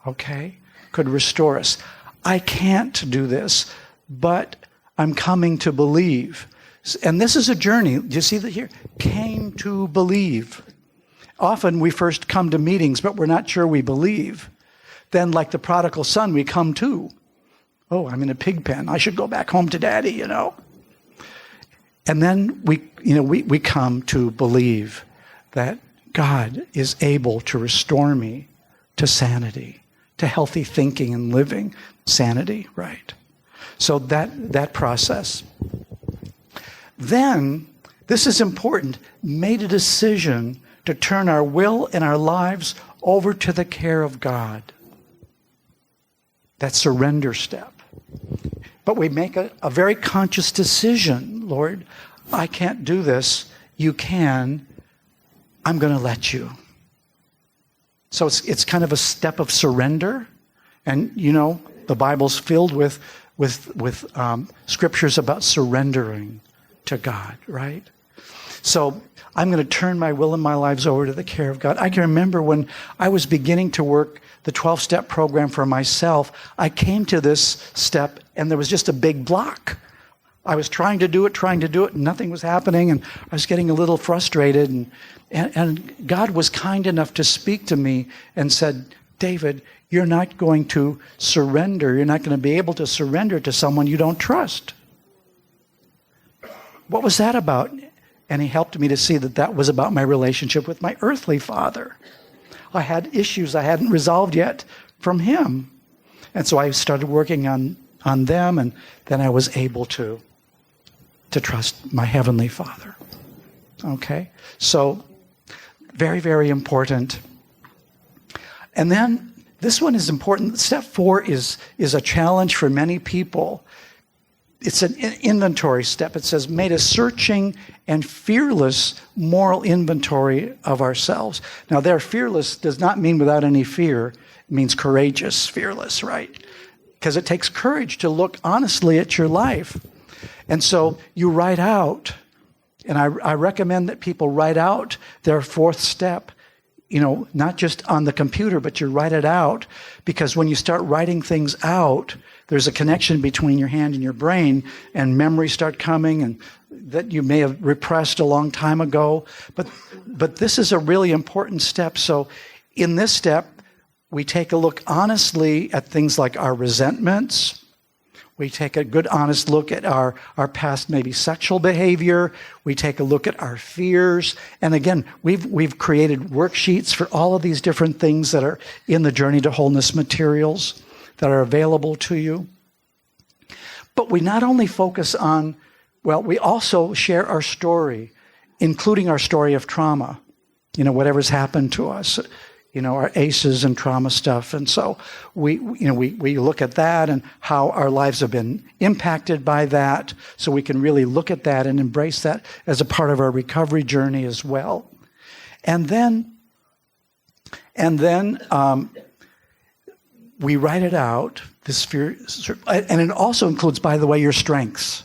Okay? Could restore us. I can't do this, but I'm coming to believe. And this is a journey. Do you see that here? Came to believe. Often we first come to meetings, but we're not sure we believe. Then, like the prodigal son, we come to. Oh, I'm in a pig pen. I should go back home to Daddy, And then we come to believe that God is able to restore me to sanity, to healthy thinking and living. Sanity, right? So that process. Then, this is important, made a decision to turn our will and our lives over to the care of God. That surrender step. But we make a very conscious decision. Lord, I can't do this. You can. I'm going to let you. So it's kind of a step of surrender. And, the Bible's filled with scriptures about surrendering to God, right? So I'm going to turn my will and my lives over to the care of God. I can remember when I was beginning to work the 12-step program for myself, I came to this step and there was just a big block. I was trying to do it, and nothing was happening, and I was getting a little frustrated. And God was kind enough to speak to me and said, David, you're not going to surrender. You're not going to be able to surrender to someone you don't trust. What was that about? And he helped me to see that was about my relationship with my earthly father. I had issues I hadn't resolved yet from him. And so I started working on them, and then I was able to trust my heavenly Father. Okay? So, very, very important. And then, this one is important. Step 4 is a challenge for many people. It's an inventory step. It says, made a searching and fearless moral inventory of ourselves. Now, there, fearless does not mean without any fear. It means courageous, fearless, right? Because it takes courage to look honestly at your life. And so you write out, and I recommend that people write out their 4th step, not just on the computer, but you write it out, because when you start writing things out, there's a connection between your hand and your brain, and memories start coming, and that you may have repressed a long time ago. But this is a really important step. So in this step, we take a look honestly at things like our resentments. We take a good, honest look at our past, maybe sexual behavior. We take a look at our fears. And again, we've created worksheets for all of these different things that are in the Journey to Wholeness materials that are available to you. But we not only focus on, we also share our story, including our story of trauma, whatever's happened to us. Our ACEs and trauma stuff. And so we look at that and how our lives have been impacted by that, so we can really look at that and embrace that as a part of our recovery journey as well. And then we write it out, this fear, and it also includes, by the way, your strengths,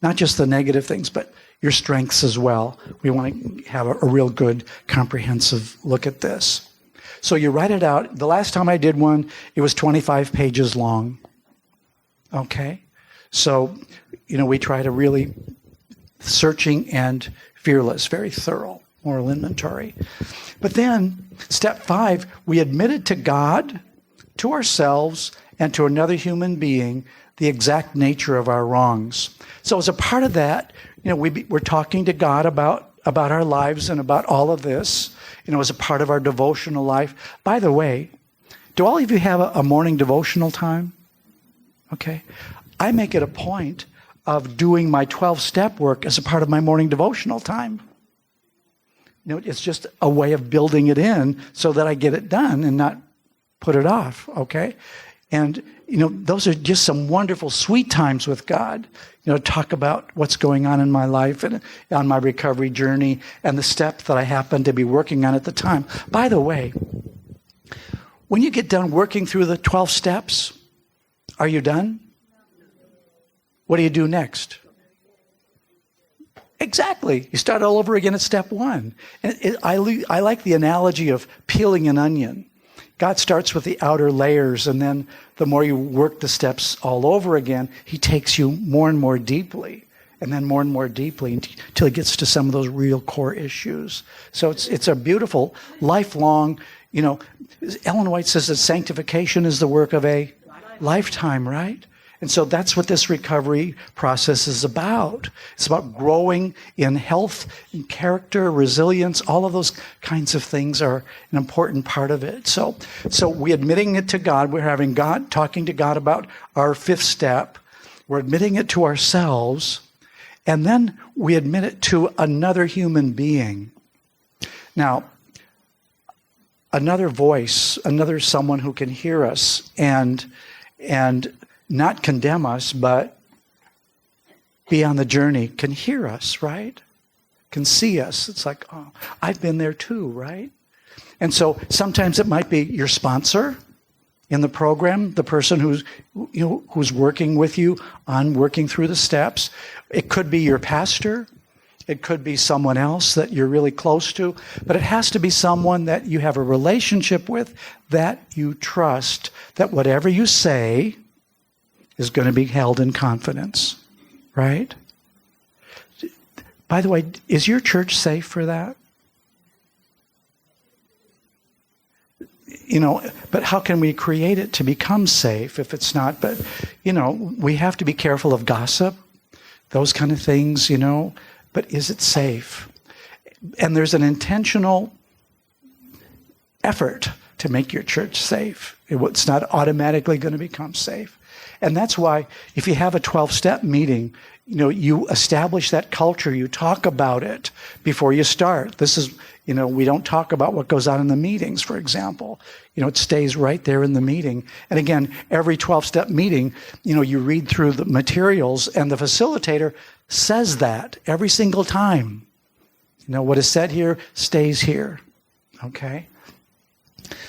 not just the negative things, but your strengths as well. We want to have a real good, comprehensive look at this. So you write it out. The last time I did one, it was 25 pages long. Okay? So, we try to really searching and fearless, very thorough moral inventory. But then, step 5, we admitted to God, to ourselves, and to another human being the exact nature of our wrongs. So as a part of that, we're talking to God about our lives and about all of this, as a part of our devotional life. By the way, do all of you have a morning devotional time? Okay. I make it a point of doing my 12-step work as a part of my morning devotional time. It's just a way of building it in so that I get it done and not put it off, okay? And, those are just some wonderful, sweet times with God. Talk about what's going on in my life and on my recovery journey and the step that I happen to be working on at the time. By the way, when you get done working through the 12 steps, are you done? What do you do next? Exactly. You start all over again at step 1. And I like the analogy of peeling an onion. God starts with the outer layers, and then the more you work the steps all over again, he takes you more and more deeply, and then more and more deeply until he gets to some of those real core issues. So it's a beautiful, lifelong, Ellen White says that sanctification is the work of a lifetime, right? And so that's what this recovery process is about. It's about growing in health, in character, resilience. All of those kinds of things are an important part of it. So we're admitting it to God. We're having God, talking to God about our 5th step. we're admitting it to ourselves, and then we admit it to another human being. Now, another voice, another someone who can hear us and not condemn us, but be on the journey, can hear us, right? Can see us. It's like, oh, I've been there too, right? And so sometimes it might be your sponsor in the program, the person who's working with you on working through the steps. It could be your pastor. It could be someone else that you're really close to. But it has to be someone that you have a relationship with, that you trust, that whatever you say is going to be held in confidence, right? By the way, is your church safe for that? But how can we create it to become safe if it's not? But, we have to be careful of gossip, those kind of things, But is it safe? And there's an intentional effort to make your church safe. It's not automatically going to become safe. And that's why if you have a 12-step meeting, you establish that culture. You talk about it before you start. This is, we don't talk about what goes on in the meetings, for example. It stays right there in the meeting. And again, every 12-step meeting, you read through the materials, and the facilitator says that every single time. What is said here stays here. Okay?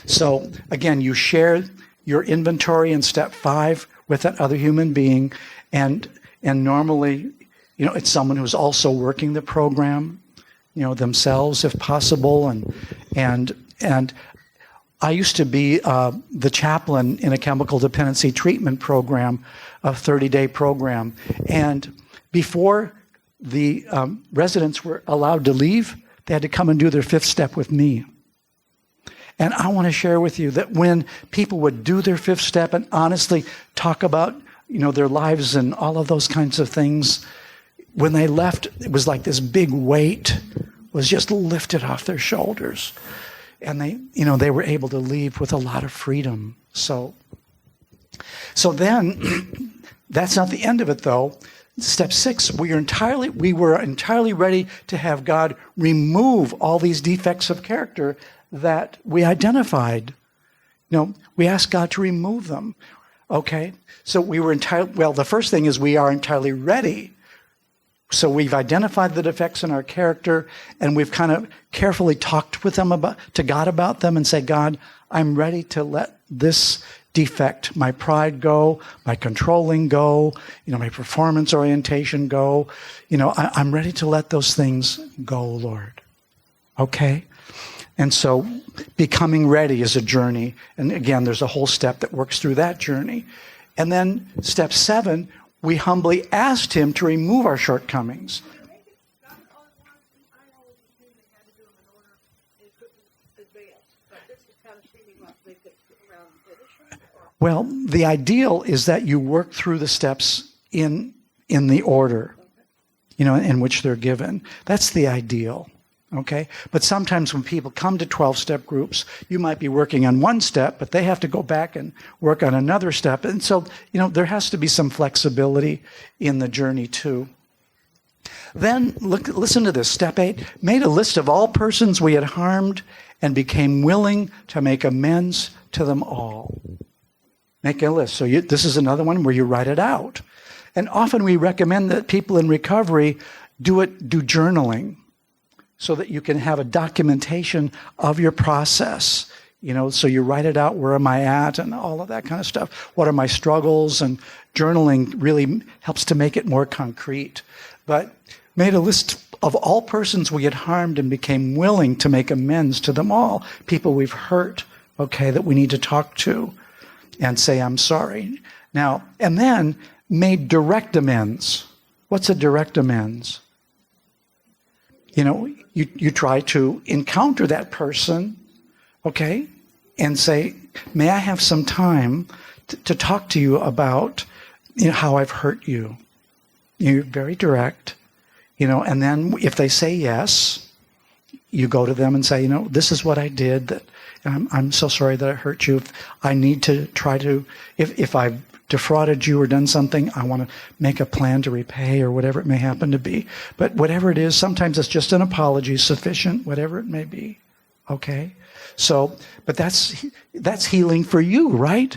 So, again, you share your inventory in step 5 with that other human being, and normally, it's someone who's also working the program, themselves if possible, and I used to be the chaplain in a chemical dependency treatment program, a 30-day program, and before the residents were allowed to leave, they had to come and do their 5th step with me. And I want to share with you that when people would do their 5th step and honestly talk about, their lives and all of those kinds of things, when they left, it was like this big weight was just lifted off their shoulders. And they were able to leave with a lot of freedom. So then, that's not the end of it though. Step 6, we were entirely ready to have God remove all these defects of character that we identified. We asked God to remove them. Okay? So we were the first thing is we are entirely ready. So we've identified the defects in our character, and we've kind of carefully talked with them to God about them and say, God, I'm ready to let this defect, my pride go, my controlling go, my performance orientation go. I'm ready to let those things go, Lord. Okay? And so becoming ready is a journey. And again, there's a whole step that works through that journey. And then step 7, we humbly asked him to remove our shortcomings. Well, the ideal is that you work through the steps in the order, in which they're given. That's the ideal. Okay? But sometimes when people come to 12-step groups, you might be working on one step, but they have to go back and work on another step. And so, there has to be some flexibility in the journey too. Then, listen to this. Step 8, made a list of all persons we had harmed and became willing to make amends to them all. Make a list. So this is another one where you write it out. And often we recommend that people in recovery do journaling, so that you can have a documentation of your process. So you write it out, where am I at, and all of that kind of stuff. What are my struggles? And journaling really helps to make it more concrete. But made a list of all persons we had harmed and became willing to make amends to them all. People we've hurt, that we need to talk to and say, I'm sorry. Now, and then made direct amends. What's a direct amends? You try to encounter that person, and say, may I have some time to talk to you about how I've hurt you? You're very direct, and then if they say yes, you go to them and say, this is what I did, that I'm so sorry that I hurt you. I need to try to, if I've defrauded you or done something, I want to make a plan to repay or whatever it may happen to be. But whatever it is, sometimes it's just an apology sufficient, whatever it may be. Okay? So, but that's healing for you, right?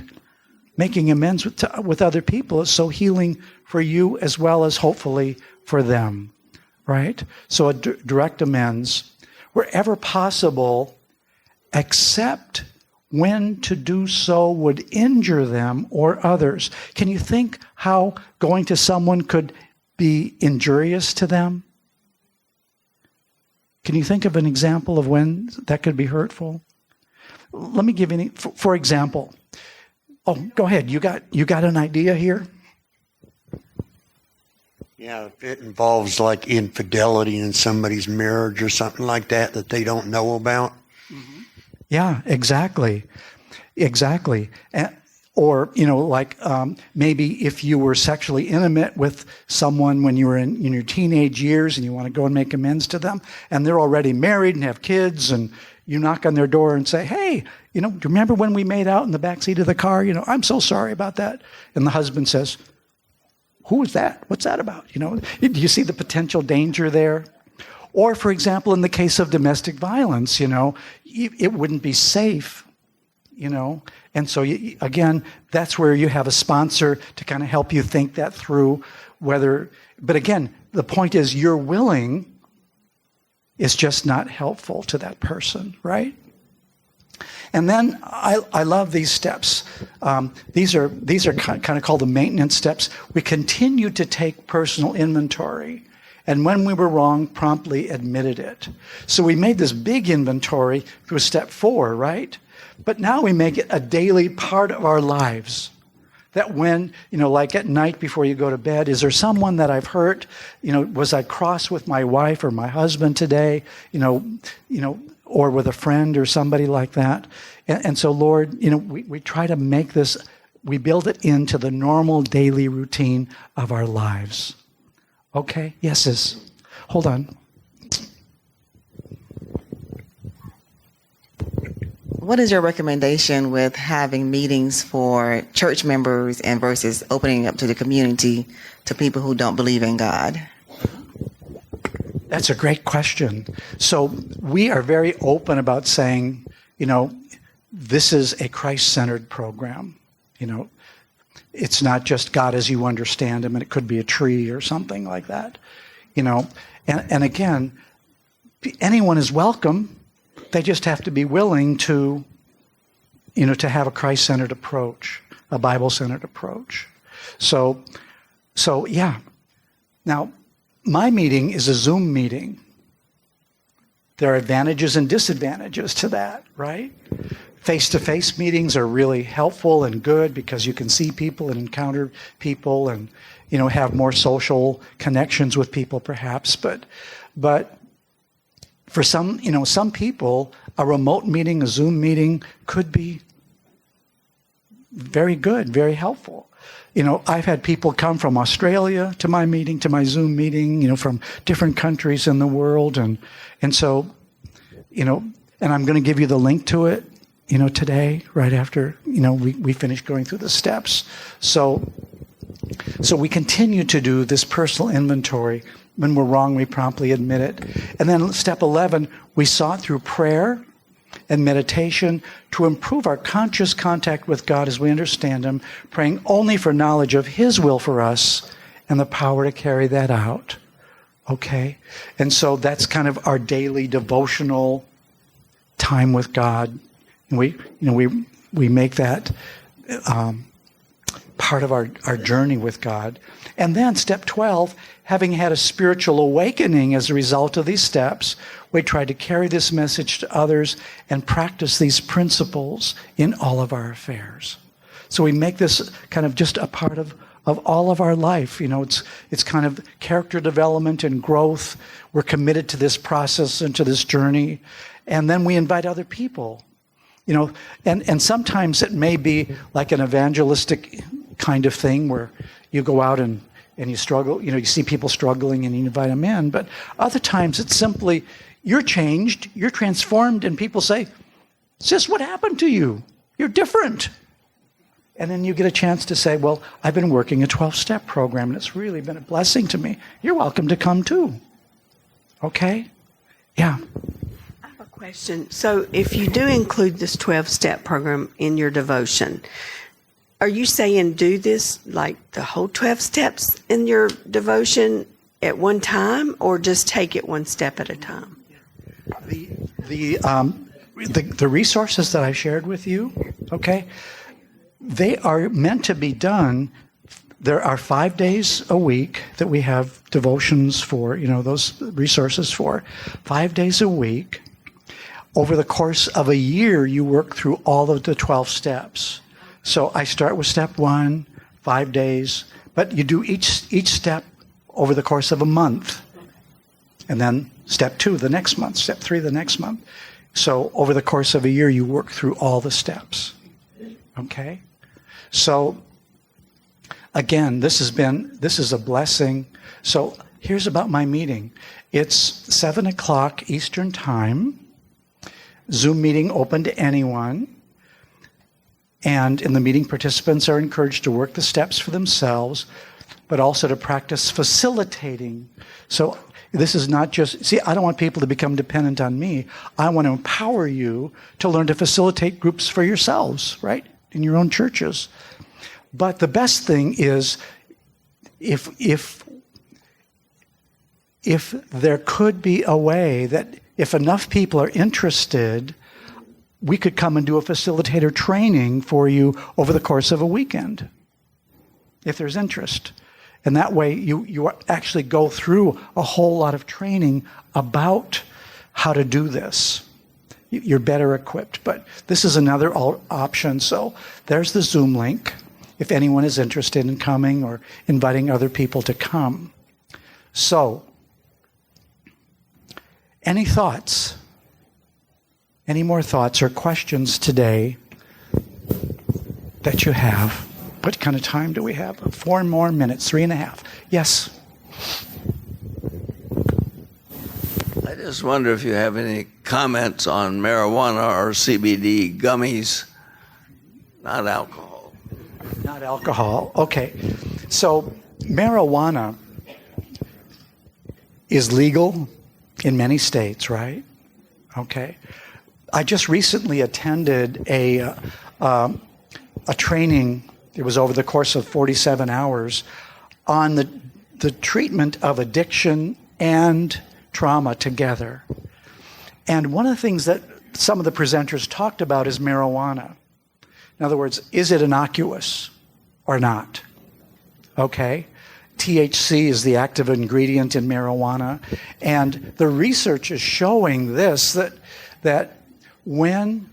Making amends with other people is so healing for you as well as hopefully for them, right? So a direct amends, wherever possible, except when to do so would injure them or others. Can you think how going to someone could be injurious to them? Can you think of an example of when that could be hurtful? Let me give you, for example. Oh, go ahead. You got an idea here? Yeah, if it involves like infidelity in somebody's marriage or something like that they don't know about. Yeah, exactly. Or, maybe if you were sexually intimate with someone when you were in your teenage years and you want to go and make amends to them, and they're already married and have kids, and you knock on their door and say, hey, do you remember when we made out in the backseat of the car? I'm so sorry about that. And the husband says, who is that? What's that about? Do you see the potential danger there? Or, for example, in the case of domestic violence, it wouldn't be safe, And so, again, that's where you have a sponsor to kind of help you think that through but again, the point is you're willing, it's just not helpful to that person, right? And then I love these steps. These are kind of called the maintenance steps. We continue to take personal inventory. And when we were wrong, promptly admitted it. So we made this big inventory through step 4, right? But now we make it a daily part of our lives. That when, like at night before you go to bed, is there someone that I've hurt? Was I cross with my wife or my husband today? Or with a friend or somebody like that. And so, Lord, we try to make this, we build it into the normal daily routine of our lives. Okay? Yes, sis. Hold on. What is your recommendation with having meetings for church members and versus opening up to the community to people who don't believe in God? That's a great question. So we are very open about saying, this is a Christ-centered program. It's not just God as you understand him, and it could be a tree or something like that. And again, anyone is welcome. They just have to be willing to, to have a Christ-centered approach, a Bible-centered approach. So yeah. Now, my meeting is a Zoom meeting. There are advantages and disadvantages to that, right? Face-to-face meetings are really helpful and good because you can see people and encounter people and, have more social connections with people perhaps. But for some people, a remote meeting, a Zoom meeting could be very good, very helpful. I've had people come from Australia to my meeting, to my Zoom meeting, from different countries in the world. And so, and I'm going to give you the link to it, today, right after, we finish going through the steps. So we continue to do this personal inventory. When we're wrong, we promptly admit it. And then step 11, we sought through prayer and meditation to improve our conscious contact with God as we understand him, praying only for knowledge of his will for us and the power to carry that out. Okay? And so that's kind of our daily devotional time with God. And we make that part of our journey with God. And then step 12, having had a spiritual awakening as a result of these steps, we try to carry this message to others and practice these principles in all of our affairs. So we make this kind of just a part of all of our life. It's kind of character development and growth. We're committed to this process and to this journey. And then we invite other people. And sometimes it may be like an evangelistic kind of thing where you go out and you struggle, you see people struggling and you invite them in. But other times it's simply, you're changed, you're transformed, and people say, sis, what happened to you? You're different. And then you get a chance to say, well, I've been working a 12-step program, and it's really been a blessing to me. You're welcome to come too. Okay? Yeah. I have a question. So if you do include this 12-step program in your devotion, are you saying do this like the whole 12 steps in your devotion at one time, or just take it one step at a time? The resources that I shared with you, okay, they are meant to be done. There are 5 days a week that we have devotions for, those resources for. 5 days a week. Over the course of a year, you work through all of the 12 steps. So I start with step 1, 5 days, but you do each step over the course of a month. And then step 2 the next month, step 3 the next month. So over the course of a year, you work through all the steps. Okay? So again, this is a blessing. So here's about my meeting. It's 7 o'clock Eastern Time. Zoom meeting open to anyone. And in the meeting, participants are encouraged to work the steps for themselves, but also to practice facilitating. So this is not just, I don't want people to become dependent on me. I want to empower you to learn to facilitate groups for yourselves, right? In your own churches. But the best thing is if there could be a way that if enough people are interested, we could come and do a facilitator training for you over the course of a weekend, if there's interest. And that way you actually go through a whole lot of training about how to do this. You're better equipped. But this is another option. So there's the Zoom link if anyone is interested in coming or inviting other people to come. So, any thoughts? Any more thoughts or questions today that you have? What kind of time do we have? 4 more minutes, 3.5. Yes? I just wonder if you have any comments on marijuana or CBD gummies, not alcohol. Not alcohol. Okay. So marijuana is legal in many states, right? Okay. I just recently attended a training. It was over the course of 47 hours on the treatment of addiction and trauma together. And one of the things that some of the presenters talked about is marijuana. In other words, is it innocuous or not? Okay. THC is the active ingredient in marijuana. And the research is showing this, that when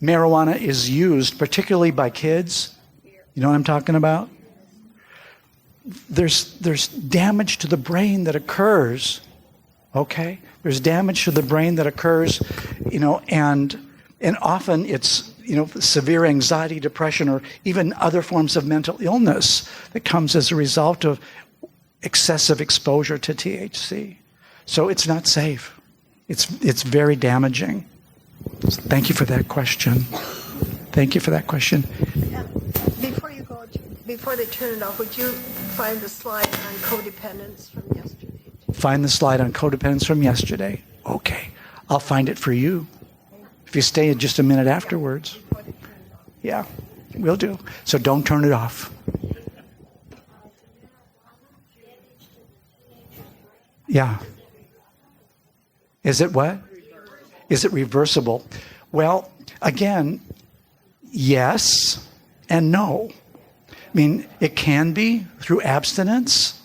marijuana is used, particularly by kids, you know what I'm talking about? There's damage to the brain that occurs, okay? There's damage to the brain that occurs, and often it's, severe anxiety, depression, or even other forms of mental illness that comes as a result of excessive exposure to THC. So it's not safe. It's very damaging. So thank you for that question. Thank you for that question. Before they turn it off, would you find the slide on codependence from yesterday? Find the slide on codependence from yesterday. Okay. I'll find it for you. If you stay just a minute afterwards. Yeah, we'll do. So don't turn it off. Yeah. Is it what? Is it reversible? Well, again, yes and no. I mean, it can be through abstinence.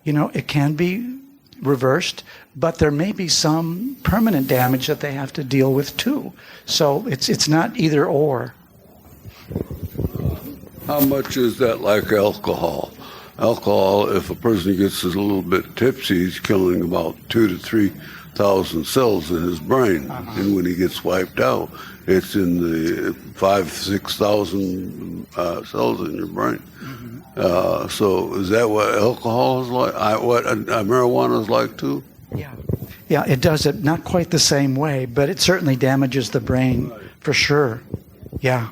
It can be reversed, but there may be some permanent damage that they have to deal with too. So it's not either or. How much is that like alcohol? Alcohol, if a person gets a little bit tipsy, he's killing about 2,000 to 3,000 cells in his brain. Uh-huh. And when he gets wiped out, it's in the 5,000 to 6,000 cells in your brain. Mm-hmm. So is that what alcohol is like? What marijuana is like too? Yeah, it does it not quite the same way, but it certainly damages the brain for sure. Yeah.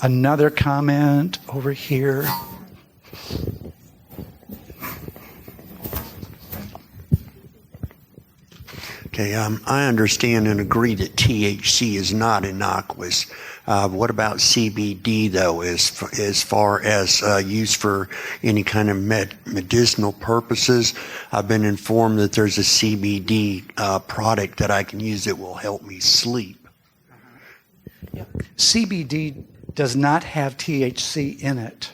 Another comment over here. Okay, I understand and agree that THC is not innocuous. What about CBD, though, as far as use for any kind of medicinal purposes? I've been informed that there's a CBD product that I can use that will help me sleep. CBD does not have THC in it.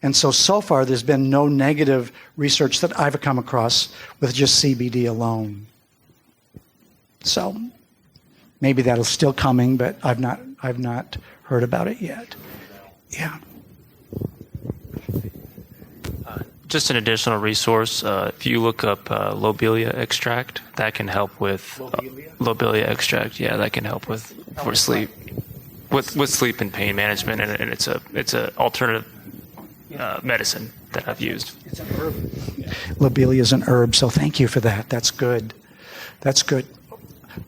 And so far, there's been no negative research that I've come across with just CBD alone. So maybe that'll still coming, but I've not heard about it yet. Yeah. Just an additional resource. If you look up lobelia extract, that can help with lobelia extract. Yeah, that can help with for sleep, with sleep and pain management, and it's a alternative medicine that I've used. It's an herb. Lobelia is an herb, so thank you for that. That's good. That's good.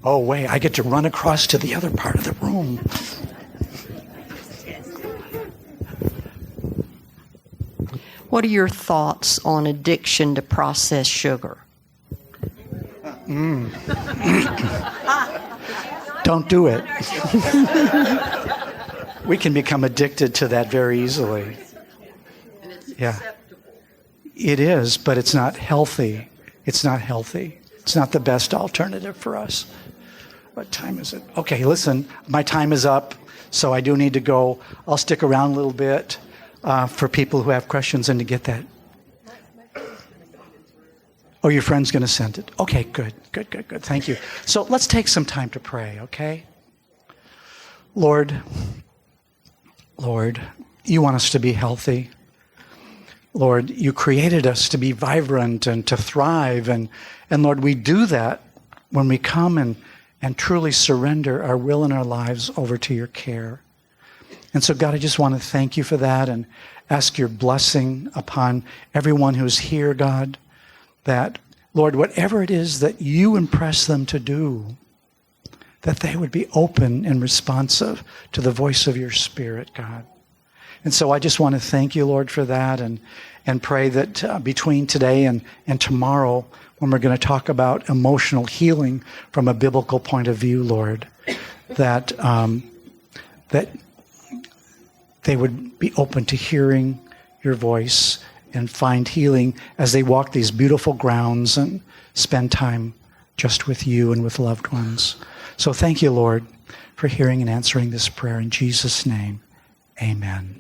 Oh, wait, I get to run across to the other part of the room. What are your thoughts on addiction to processed sugar? Don't do it. We can become addicted to that very easily. Yeah. It is, but it's not healthy. It's not healthy. It's not the best alternative for us. What time is it? Okay, listen, my time is up, so I do need to go. I'll stick around a little bit for people who have questions and to get that. Oh, your friend's going to send it. Okay, good. Thank you. So let's take some time to pray, okay? Lord, you want us to be healthy. Lord, you created us to be vibrant and to thrive. And Lord, we do that when we come and truly surrender our will and our lives over to your care. And so, God, I just want to thank you for that and ask your blessing upon everyone who's here, God, that, Lord, whatever it is that you impress them to do, that they would be open and responsive to the voice of your Spirit, God. And so I just want to thank you, Lord, for that and pray that between today and tomorrow, when we're going to talk about emotional healing from a biblical point of view, Lord, that they would be open to hearing your voice and find healing as they walk these beautiful grounds and spend time just with you and with loved ones. So thank you, Lord, for hearing and answering this prayer. In Jesus' name, amen.